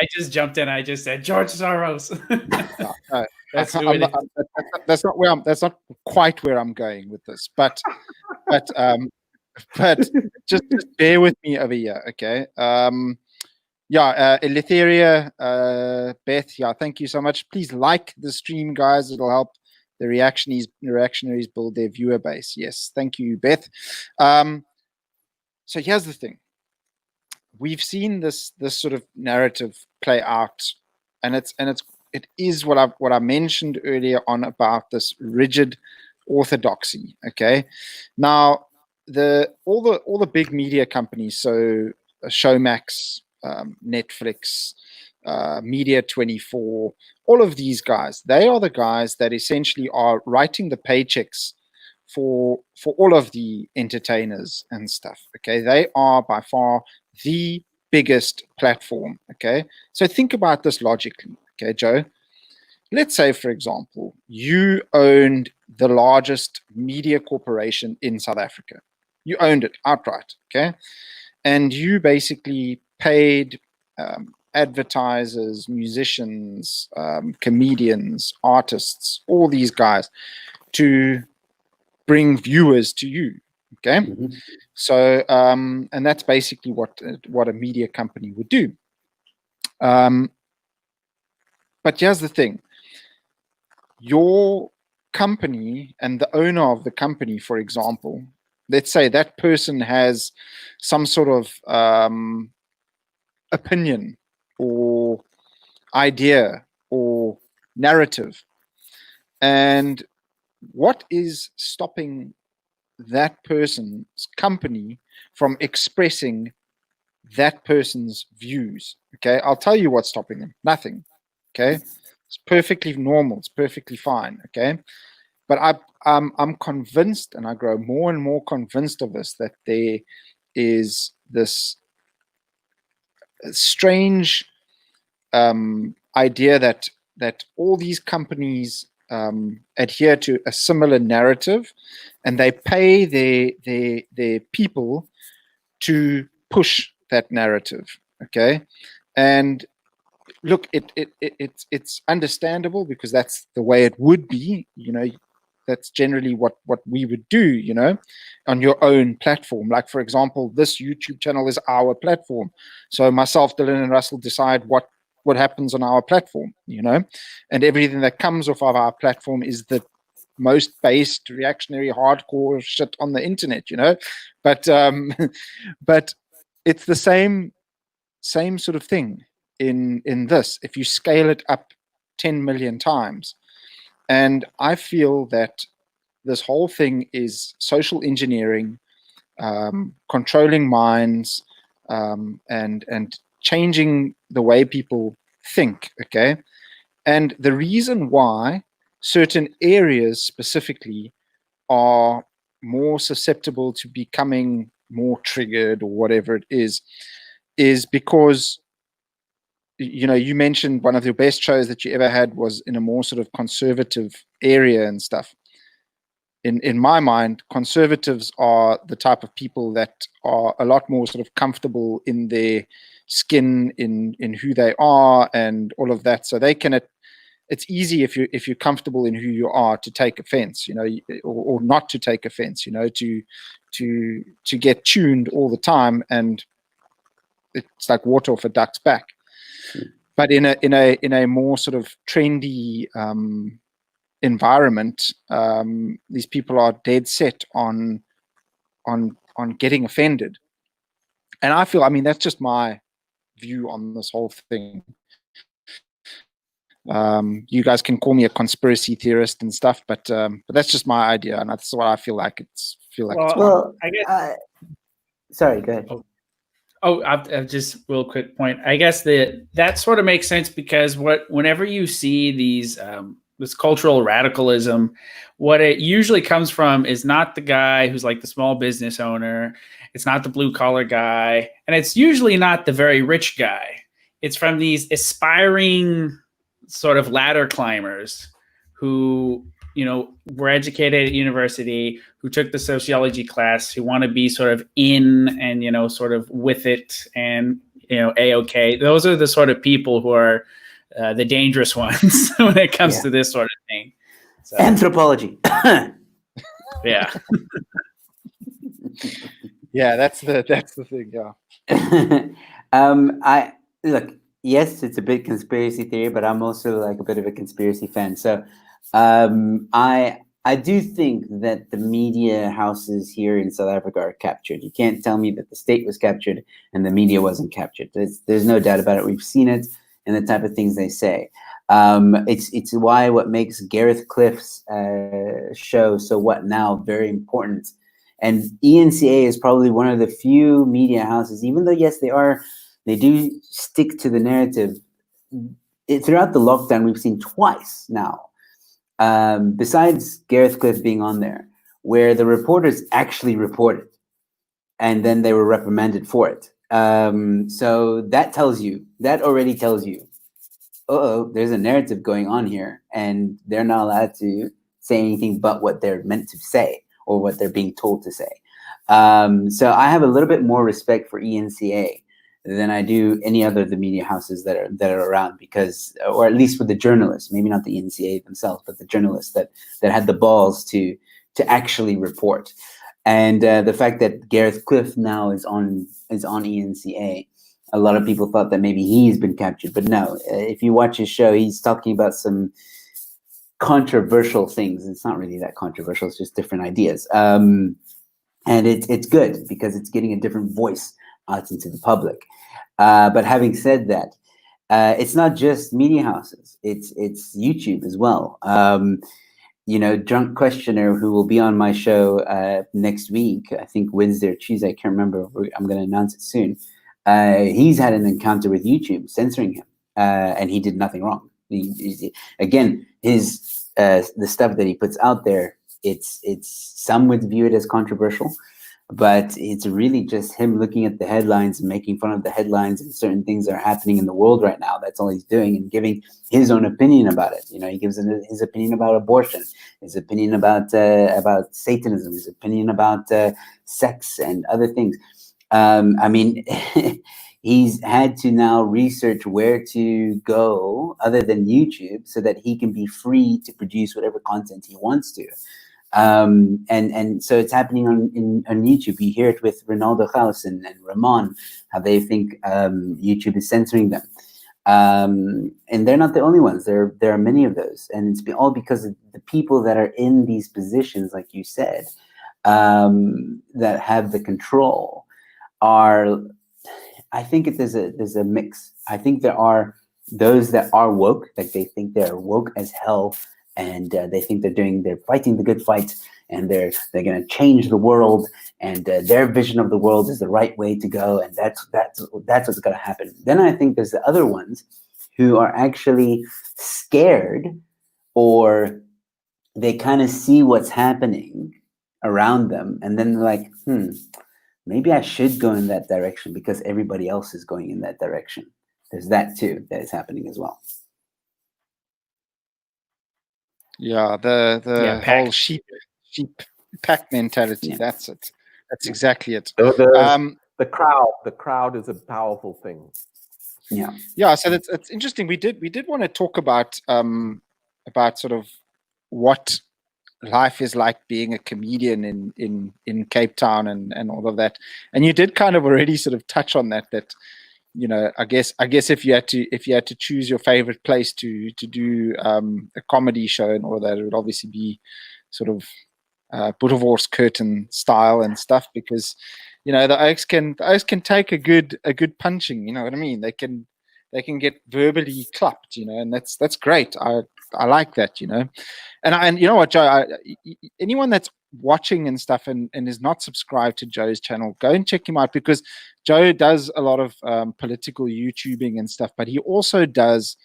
I just jumped in. I just said George Soros. No, That's who it is. that's not where that's not quite where I'm going with this. But just bear with me over here, okay? Yeah, Eleutheria, Beth, yeah, thank you so much. Please like the stream, guys. It'll help the reactionaries build their viewer base. Yes, thank you, Beth. So here's the thing. We've seen this sort of narrative play out, and it is what I mentioned earlier on about this rigid orthodoxy. Okay, now all the big media companies, so Showmax, Netflix, Media 24, all of these guys, they are the guys that essentially are writing the paychecks for all of the entertainers and stuff. Okay, they are by far the biggest platform. Okay, so think about this logically. Okay, Joe, let's say, for example, you owned the largest media corporation in South Africa. You owned it outright. Okay, and you basically paid advertisers, musicians, comedians, artists, all these guys to bring viewers to you. Okay, so and that's basically what a media company would do. But here's the thing: your company and the owner of the company, for example, let's say that person has some sort of opinion or idea or narrative, and what is stopping that person's company from expressing that person's views? Okay, I'll tell you what's stopping them. Nothing. Okay, it's perfectly normal. It's perfectly fine. Okay, but I'm convinced, and I grow more and more convinced of this, that there is this strange idea that all these companies adhere to a similar narrative, and they pay their people to push that narrative. Okay, and look, it's understandable because that's the way it would be. You know, that's generally what we would do. You know, on your own platform. Like, for example, this YouTube channel is our platform, so myself, Dylan, and Russell decide what happens on our platform, you know, and everything that comes off of our platform is the most based reactionary hardcore shit on the internet, you know. But but it's the same sort of thing in this, if you scale it up 10 million times. And I feel that this whole thing is social engineering, controlling minds, and changing the way people think. Okay, and the reason why certain areas specifically are more susceptible to becoming more triggered or whatever it is because, you know, you mentioned one of your best shows that you ever had was in a more sort of conservative area and stuff. In my mind, conservatives are the type of people that are a lot more sort of comfortable in their skin, in who they are and all of that. So they can, it's easy if you're comfortable in who you are to take offense, you know, or not to take offense, you know, to get tuned all the time, and it's like water off a duck's back. But in a more sort of trendy environment, these people are dead set on getting offended. And I feel, I mean, that's just my view on this whole thing. You guys can call me a conspiracy theorist and stuff, but that's just my idea, and that's what I feel like. It's well, I guess. Sorry, go ahead. I've just real quick point. I guess that sort of makes sense because whenever you see these this cultural radicalism, what it usually comes from is not the guy who's like the small business owner. It's not the blue collar guy, and it's usually not the very rich guy. it's from these aspiring sort of ladder climbers who, you know, were educated at university, who took the sociology class, who want to be sort of in and, you know, sort of with it and, you know, A-okay. Those are the sort of people who are the dangerous ones when it comes to this sort of thing. So, anthropology. yeah. Yeah, that's the thing. Yeah. I look. Yes, it's a bit conspiracy theory, but I'm also like a bit of a conspiracy fan. So, I do think that the media houses here in South Africa are captured. You can't tell me that the state was captured and the media wasn't captured. There's no doubt about it. We've seen it and the type of things they say. It's why what makes Gareth Cliff's show So What Now very important. And ENCA is probably one of the few media houses, even though yes, they do stick to the narrative. Throughout the lockdown, we've seen twice now, besides Gareth Cliff being on there, where the reporters actually reported, and then they were reprimanded for it. So that already tells you, there's a narrative going on here, and they're not allowed to say anything but what they're meant to say or what they're being told to say. So I have a little bit more respect for ENCA than I do any other of the media houses that are around, because, or at least with the journalists, maybe not the ENCA themselves, but the journalists that had the balls to actually report. And the fact that Gareth Cliff now is on ENCA, a lot of people thought that maybe he's been captured, but no. If you watch his show, he's talking about some controversial things. It's not really that controversial; it's just different ideas. And it's good because it's getting a different voice out into the public. But having said that, it's not just media houses; it's YouTube as well. You know, Drunk Questioner, who will be on my show next week, I think Wednesday or Tuesday, I can't remember. I'm going to announce it soon. He's had an encounter with YouTube censoring him, and he did nothing wrong. Again, the stuff that he puts out there, it's some would view it as controversial, but it's really just him looking at the headlines and making fun of the headlines and certain things that are happening in the world right now. That's all he's doing, and giving his own opinion about it. You know, he gives his opinion about abortion, his opinion about Satanism, his opinion about sex and other things. I mean, he's had to now research where to go other than YouTube so that he can be free to produce whatever content he wants to. And so it's happening on YouTube. You hear it with Ronaldo Gauss and Ramon, how they think YouTube is censoring them. And they're not the only ones. There are many of those. And it's all because of the people that are in these positions, like you said, that have the control. I think there's a mix. I think there are those that are woke, like they think they're woke as hell, and they think they're fighting the good fight, and they're going to change the world, and their vision of the world is the right way to go, and that's what's going to happen. Then I think there's the other ones who are actually scared, or they kind of see what's happening around them, and then they're like, maybe I should go in that direction because everybody else is going in that direction. There's that too that is happening as well. Yeah, the whole sheep pack mentality. Yeah. That's it. That's exactly it. The crowd is a powerful thing. Yeah. So it's interesting. We did want to talk about sort of what life is like being a comedian in Cape Town and all of that. And you did kind of already sort of touch on that, you know, I guess if you had to choose your favorite place to do a comedy show and all that, it would obviously be sort of Boulevard's curtain style and stuff, because, you know, the Oaks can take a good punching, you know what I mean? They can get verbally clapped, you know, and that's great. I like that, you know. And you know what, Joe, anyone that's watching and stuff and is not subscribed to Joe's channel, go and check him out, because Joe does a lot of political YouTubing and stuff, but he also does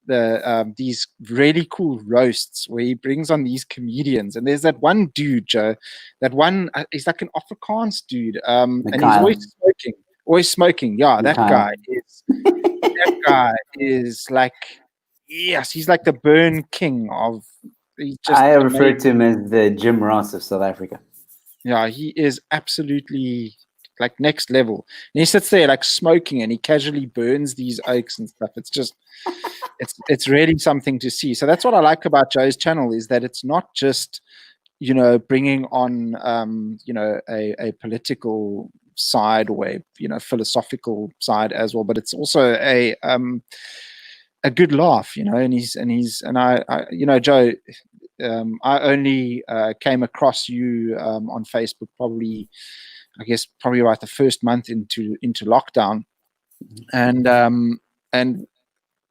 these really cool roasts where he brings on these comedians. And there's that one dude, Joe, that one, he's like an Afrikaans dude, and he's always smoking. Always smoking. Yeah, that High. guy is like, yes, he's like the burn king of. He's just I refer amazing. to him as the Jim Ross of South Africa. Yeah, he is absolutely like next level. And he sits there like smoking, and he casually burns these oaks and stuff. It's just, it's really something to see. So that's what I like about Joe's channel, is that it's not just, you know, bringing on you know, a political side or a, you know, philosophical side as well, but it's also a good laugh, you know. And I you know, Joe, I only came across you on Facebook probably, I guess, probably about the first month into lockdown, and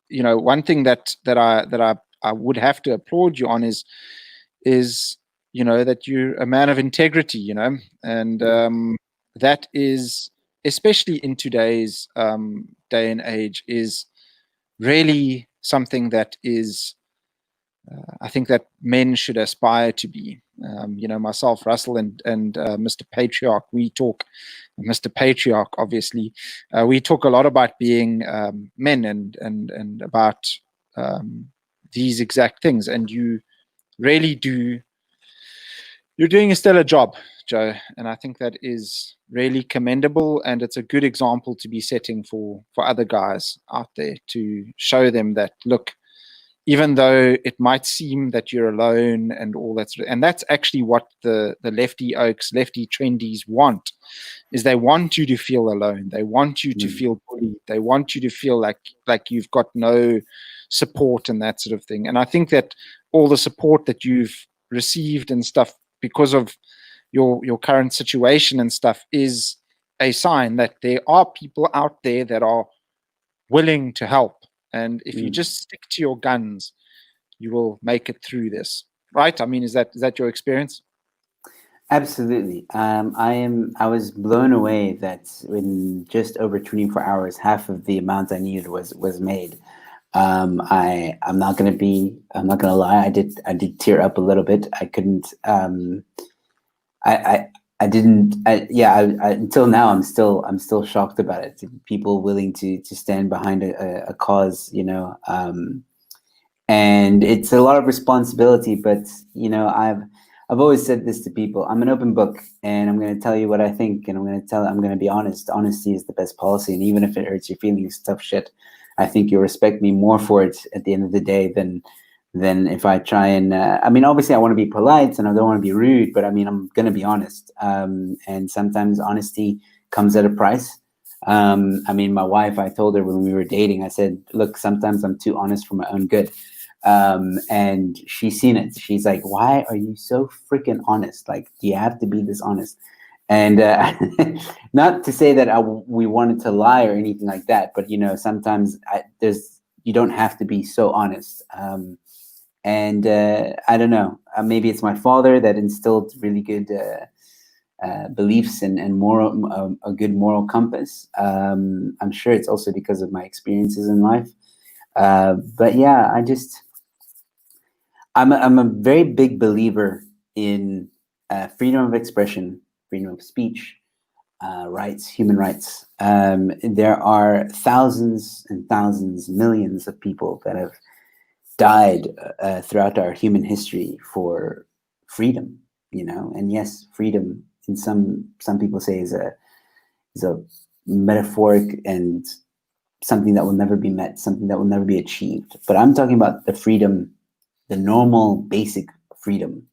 you know, one thing that I would have to applaud you on is you know, that you're a man of integrity, you know, and that is, especially in today's day and age, is really something that is I think that men should aspire to be. You know, myself, Russell, and Mr. Patriarch, we talk. Mr. Patriarch, obviously, we talk a lot about being men and about these exact things. And you really do. You're doing a stellar job, Joe, and I think that is really commendable. And it's a good example to be setting for other guys out there, to show them that, look, even though it might seem that you're alone and all that sort of, and that's actually what the lefty oaks, lefty trendies want, is they want you to feel alone. They want you to feel bullied. They want you to feel like you've got no support and that sort of thing. And I think that all the support that you've received and stuff because of your current situation and stuff is a sign that there are people out there that are willing to help. And if you just stick to your guns, you will make it through this, right? I mean, is that your experience? Absolutely. I was blown away that in just over 24 hours, half of the amount I needed was made. I'm not gonna lie. I did tear up a little bit. I couldn't. I didn't. Until now, I'm still shocked about it. People willing to stand behind a cause, you know, and it's a lot of responsibility. But you know, I've always said this to people. I'm an open book, and I'm going to tell you what I think, and I'm going to be honest. Honesty is the best policy, and even if it hurts your feelings, tough shit. I think you'll respect me more for it at the end of the day than if I try and, I mean, obviously I want to be polite and I don't want to be rude, but I mean, I'm going to be honest. And sometimes honesty comes at a price. I mean, my wife, I told her when we were dating, I said, look, sometimes I'm too honest for my own good. And she's seen it. She's like, why are you so freaking honest? Like, do you have to be this honest? And not to say that we wanted to lie or anything like that, but, you know, sometimes you don't have to be so honest. And I don't know, maybe it's my father that instilled really good beliefs and moral, a good moral compass. I'm sure it's also because of my experiences in life. But yeah, I'm a very big believer in freedom of expression, freedom of speech, rights, human rights. There are thousands and thousands, millions of people that have died throughout our human history for freedom, you know. And yes, freedom in some people say is a metaphoric and something that will never be met, something that will never be achieved. But I'm talking about the freedom, the normal basic freedom.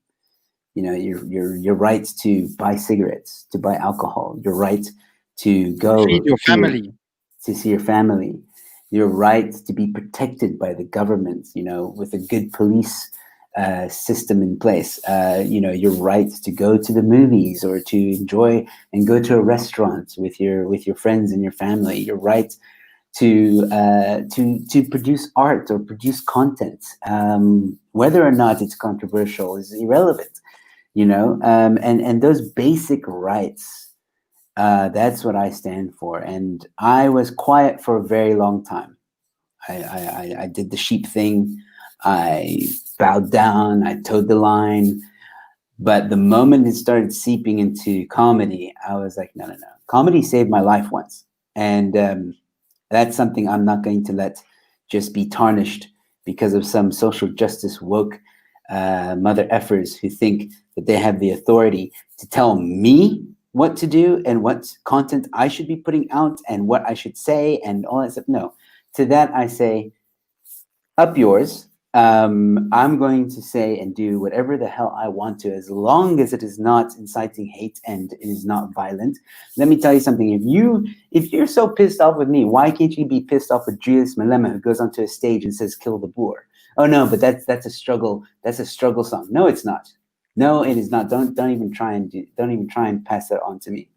You know, your right to buy cigarettes, to buy alcohol, your right to go feed your family, to see your family, your right to be protected by the government, you know, with a good police system in place, you know, your right to go to the movies or to enjoy and go to a restaurant with your friends and your family, your right to produce art or produce content, whether or not it's controversial is irrelevant, you know, and those basic rights. That's what I stand for. And I was quiet for a very long time. I did the sheep thing. I bowed down. I towed the line. But the moment it started seeping into comedy, I was like, no. Comedy saved my life once. And that's something I'm not going to let just be tarnished because of some social justice woke mother effers who think that they have the authority to tell me what to do and what content I should be putting out and what I should say and all that stuff. No, to that I say, up yours. I'm going to say and do whatever the hell I want to, as long as it is not inciting hate and it is not violent. Let me tell you something. If you're so pissed off with me, why can't you be pissed off with Julius Malema, who goes onto a stage and says "kill the Boer"? Oh no, but that's a struggle. That's a struggle song. No, it's not. No, it is not. Don't even try and pass that on to me.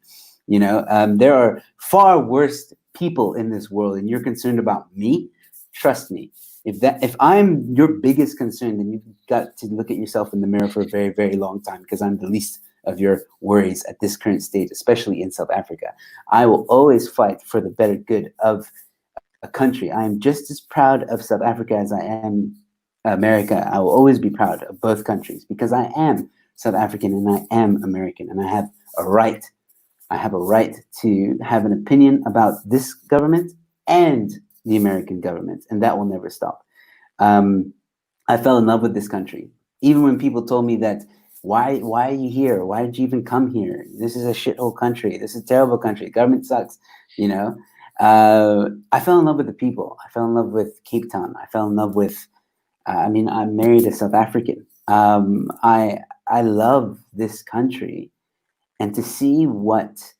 You know, there are far worse people in this world, and you're concerned about me. Trust me. If I'm your biggest concern, then you've got to look at yourself in the mirror for a very, very long time, because I'm the least of your worries at this current stage, especially in South Africa. I will always fight for the better good of a country. I am just as proud of South Africa as I am America. I will always be proud of both countries because I am South African and I am American, and I have a right. I have a right to have an opinion about this government and the American government, and that will never stop. I fell in love with this country. Even when people told me that, why are you here? Why did you even come here? This is a shithole country. This is a terrible country. Government sucks, you know? I fell in love with the people. I fell in love with Cape Town. I fell in love with, I'm married a South African. I love this country, and to see what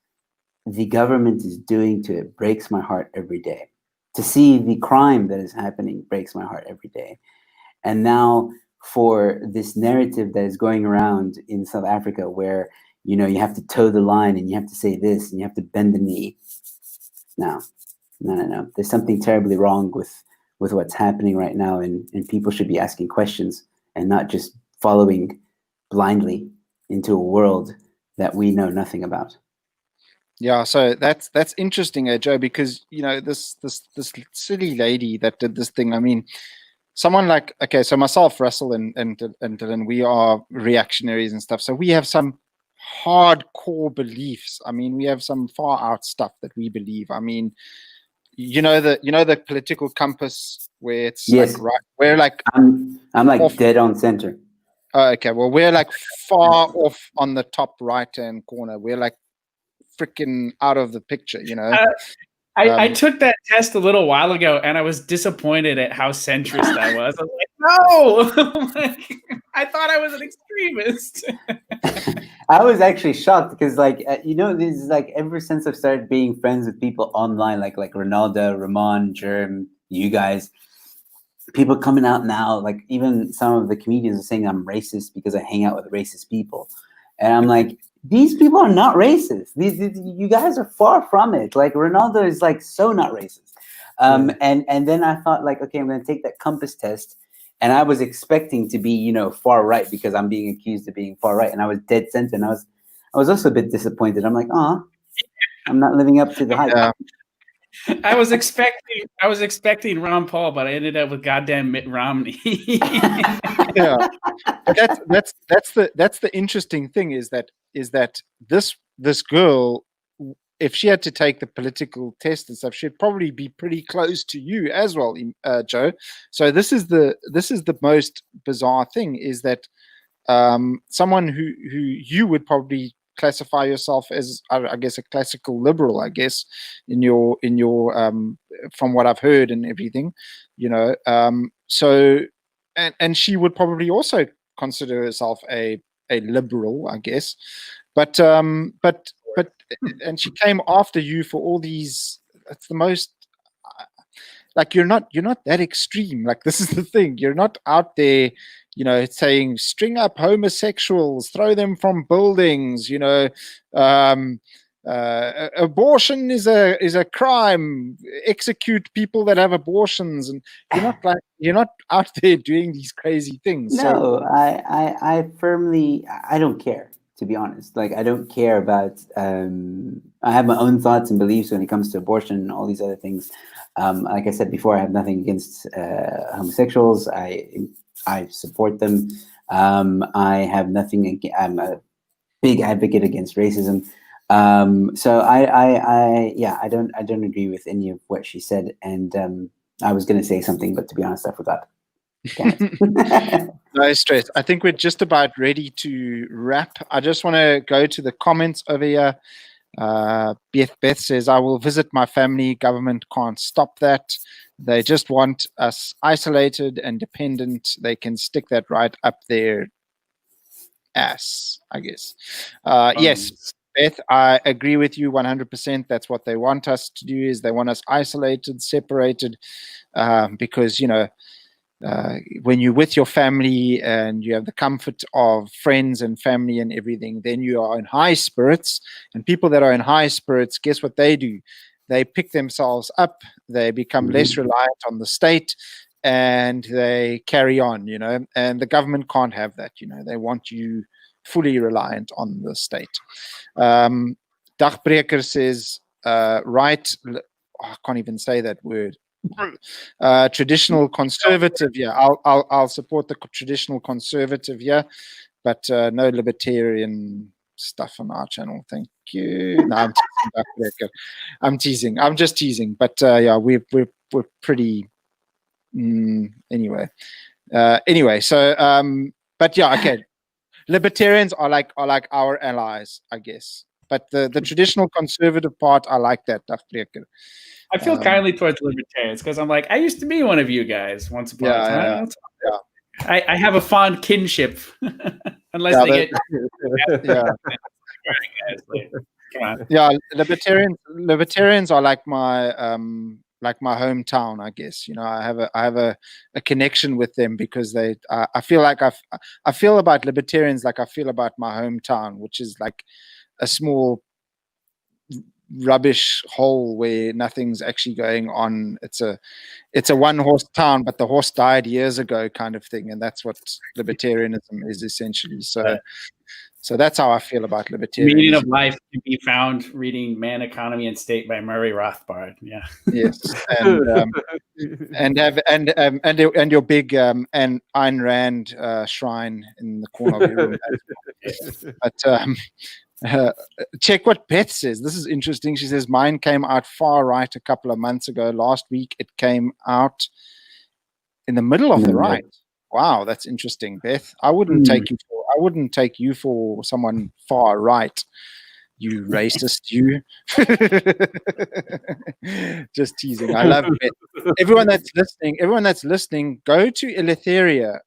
the government is doing to it breaks my heart every day. To see the crime that is happening breaks my heart every day. And now for this narrative that is going around in South Africa where, you know, you have to toe the line and you have to say this and you have to bend the knee. No. There's something terribly wrong with what's happening right now, and people should be asking questions and not just following blindly into a world that we know nothing about. Yeah, so that's interesting, Joe, because you know this silly lady that did this thing. I mean, someone like, okay, so myself, Russell, and Dylan, we are reactionaries and stuff. So we have some hardcore beliefs. I mean, we have some far out stuff that we believe. I mean, you know the political compass where it's yes, like, right, we're like I'm like off, dead on center. Okay, well, we're like far off on the top right hand corner. We're like freaking out of the picture, you know. I took that test a little while ago, and I was disappointed at how centrist I was. I was like, no, I thought I was an extremist. I was actually shocked because, like, you know, this is like ever since I've started being friends with people online, like Ronaldo, Ramon, Germ, you guys, people coming out now, like even some of the comedians are saying I'm racist because I hang out with racist people, and I'm like, these people are not racist. These you guys are far from it. Like Ronaldo is like so not racist. And then I thought, like, okay, I'm going to take that compass test, and I was expecting to be, you know, far right because I'm being accused of being far right, and I was dead center. And I was also a bit disappointed. I'm like, I'm not living up to the hype. Yeah. I was expecting Ron Paul, but I ended up with goddamn Mitt Romney. Yeah, that's the interesting thing is that this girl, if she had to take the political test and stuff, she'd probably be pretty close to you as well, Joe. So this is the most bizarre thing is that someone who you would probably classify yourself as, I guess, a classical liberal, I guess, in your from what I've heard and everything, you know. So and she would probably also consider herself a liberal, I guess, but and she came after you for all these. That's the most. Like you're not that extreme. Like this is the thing. You're not out there, you know, saying string up homosexuals, throw them from buildings, you know, abortion is a crime, execute people that have abortions, and you're not out there doing these crazy things. No, so, I firmly, I don't care, to be honest. Like, I don't care about, I have my own thoughts and beliefs when it comes to abortion and all these other things. Like I said before, I have nothing against homosexuals. I support them. I have nothing. I'm a big advocate against racism. So yeah, I don't agree with any of what she said, and I was going to say something, but to be honest, I forgot. No stress. I think we're just about ready to wrap. I just want to go to the comments over here. Beth says, I will visit my family. Government can't stop that. They just want us isolated and dependent. They can stick that right up their ass, I guess. Yes, Beth, I agree with you 100%. That's what they want us to do, is they want us isolated, separated, because, you know, when you're with your family and you have the comfort of friends and family and everything, then you are in high spirits. And people that are in high spirits, guess what they do? They pick themselves up, they become less reliant on the state, and they carry on, you know, and the government can't have that, you know. They want you fully reliant on the state. Dagbreker says, right, I can't even say that word. Traditional conservative, yeah, I'll support the traditional conservative, yeah, but no libertarian stuff on our channel, thank you. No, I'm teasing. I'm teasing. I'm just teasing, but yeah, we're pretty anyway. So but yeah, okay, libertarians are like our allies, I guess, but the traditional conservative part, I like that. I feel kindly towards libertarians because I'm like, I used to be one of you guys once upon a time. Yeah. I have a fond kinship, unless they get. Yeah, libertarians are like my hometown, I guess. You know, I have a connection with them because they. I feel like I feel about libertarians like I feel about my hometown, which is like a small rubbish hole where nothing's actually going on. It's a one horse town, but the horse died years ago, kind of thing, and that's what libertarianism is essentially. So that's how I feel about libertarianism. The meaning of life can be found reading "Man, Economy, and State" by Murray Rothbard. Yeah. Yes, and your big and Ayn Rand shrine in the corner of your room. But check what Beth says. This is interesting. She says mine came out far right a couple of months ago. Last week it came out in the middle of the right. Wow, that's interesting, Beth. I wouldn't take you for someone far right. You racist, you. Just teasing. I love it. Everyone that's listening, go to Eleutheria.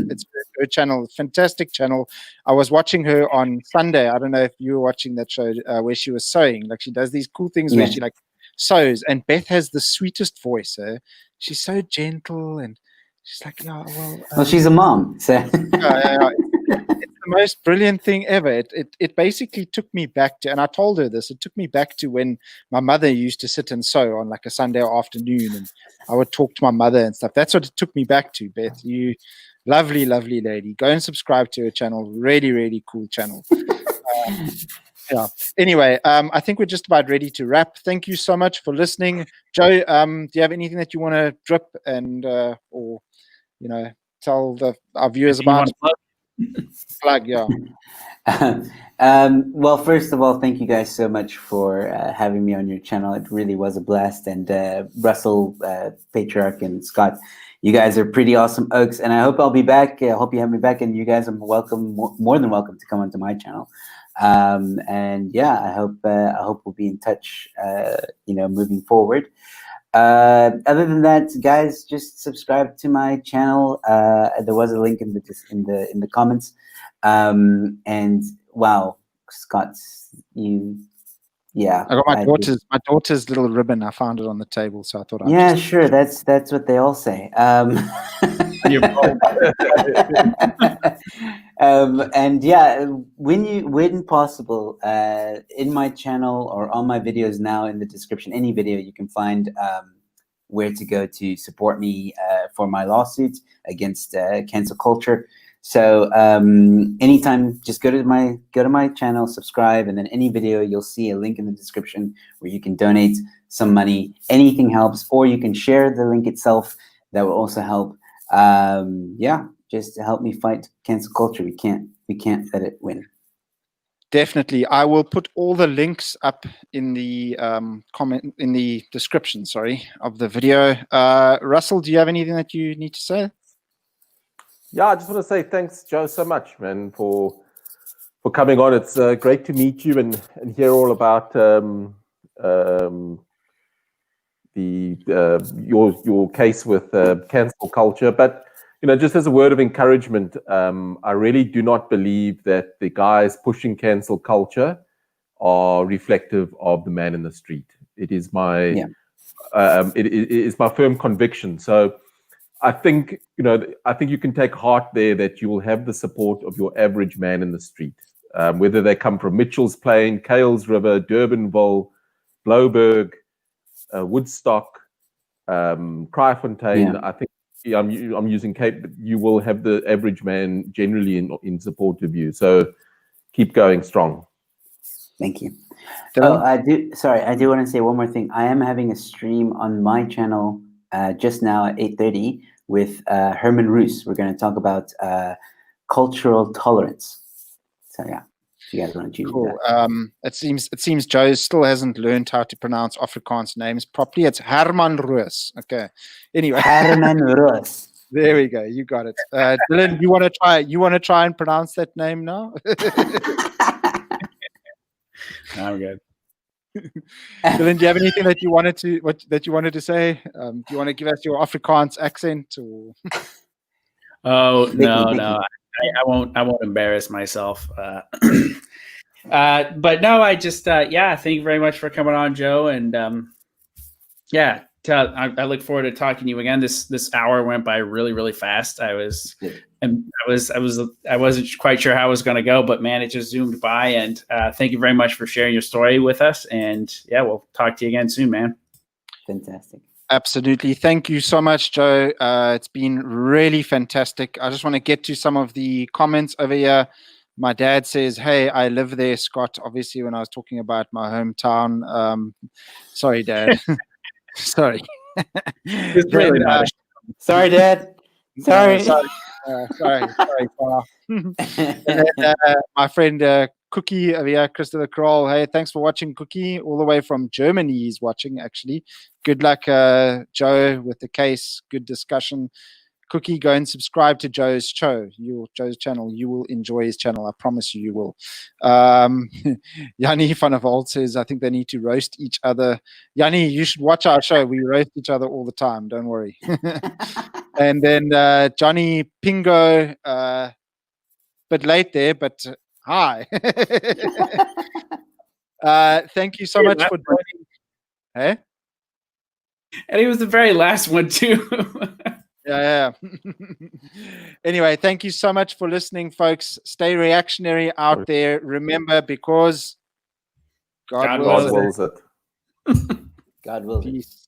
It's her channel, fantastic channel. I was watching her on Sunday. I don't know if you were watching that show where she was sewing. Like, she does these cool things where she like sews. And Beth has the sweetest voice. She's so gentle, and she's like, yeah, well, she's a mom. So. It's the most brilliant thing ever. It basically took me back to, and I told her this, it took me back to when my mother used to sit and sew on like a Sunday afternoon, and I would talk to my mother and stuff. That's what it took me back to, Beth. You lovely, lovely lady. Go and subscribe to her channel. Really, really cool channel. Yeah. Anyway, I think we're just about ready to wrap. Thank you so much for listening. Joe, do you have anything that you want to drip and or tell our viewers about? Plug, yeah. Well, first of all, thank you guys so much for having me on your channel. It really was a blast. And Russell, Patriarch, and Scott, you guys are pretty awesome oaks. And I hope I'll be back. I hope you have me back. And you guys are welcome, more than welcome, to come onto my channel. And yeah, I hope we'll be in touch. Moving forward. Other than that, guys, just subscribe to my channel. There was a link in the comments. And wow, Scott, I got my daughter's little ribbon. I found it on the table, so I thought. Sure. That's what they all say. And yeah, when possible, in my channel or on my videos now, in the description, any video, you can find where to go to support me for my lawsuit against cancel culture. So anytime, just go to my channel, subscribe, and then any video, you'll see a link in the description where you can donate some money. Anything helps, or you can share the link itself. That will also help. Just to help me fight cancel culture. We can't let it win. Definitely. I will put all the links up in the comment in the description, sorry, of the video. Russell, do you have anything that you need to say? Yeah, I just want to say thanks, Joe, so much, man, for coming on. It's great to meet you and hear all about your case with cancel culture. But just as a word of encouragement, I really do not believe that the guys pushing cancel culture are reflective of the man in the street. It is my it is my firm conviction. So I think you can take heart there that you will have the support of your average man in the street, whether they come from Mitchell's Plain, Kales River, Durbanville, Blouberg, Woodstock, Kraaifontein. I think I'm using Cape, but you will have the average man generally in support of you. So keep going strong. Thank you. Oh, I do want to say one more thing. I am having a stream on my channel just now at 8:30 with Herman Roos. We're going to talk about cultural tolerance. So yeah, if you guys want to tune in. Cool. It seems Joe still hasn't learned how to pronounce Afrikaans names properly. It's Herman Roos. Okay. Anyway. Herman Roos. There we go. You got it. Dylan, you want to try and pronounce that name now? I'm good. Dylan, do you have anything that you wanted to say? Do you want to give us your Afrikaans accent? Or? Oh no. I won't embarrass myself. But no, I just thank you very much for coming on, Joe, and I look forward to talking to you again. This hour went by really, really fast. I wasn't quite sure how it was going to go, but man, it just zoomed by. And thank you very much for sharing your story with us. And yeah, we'll talk to you again soon, man. Fantastic. Absolutely. Thank you so much, Joe. It's been really fantastic. I just want to get to some of the comments over here. My dad says, "Hey, I live there, Scott." Obviously, when I was talking about my hometown. Sorry, Dad. Sorry. It's really not. Sorry, Dad. Sorry. Sorry. And then, my friend Cookie over here, Christopher Kroll. Hey, thanks for watching, Cookie. All the way from Germany, he's watching, actually. Good luck, Joe, with the case. Good discussion. Cookie, go and subscribe to Joe's channel. You will enjoy his channel. I promise you will. Yanni van der Walt says, I think they need to roast each other. Yanni, you should watch our show. We roast each other all the time. Don't worry. And then Johnny Pingo, bit late there, but hi. Thank you so much for joining. Hey? And he was the very last one, too. Yeah. Anyway, thank you so much for listening, folks. Stay reactionary out there. Remember, because God wills it. God wills it. Peace.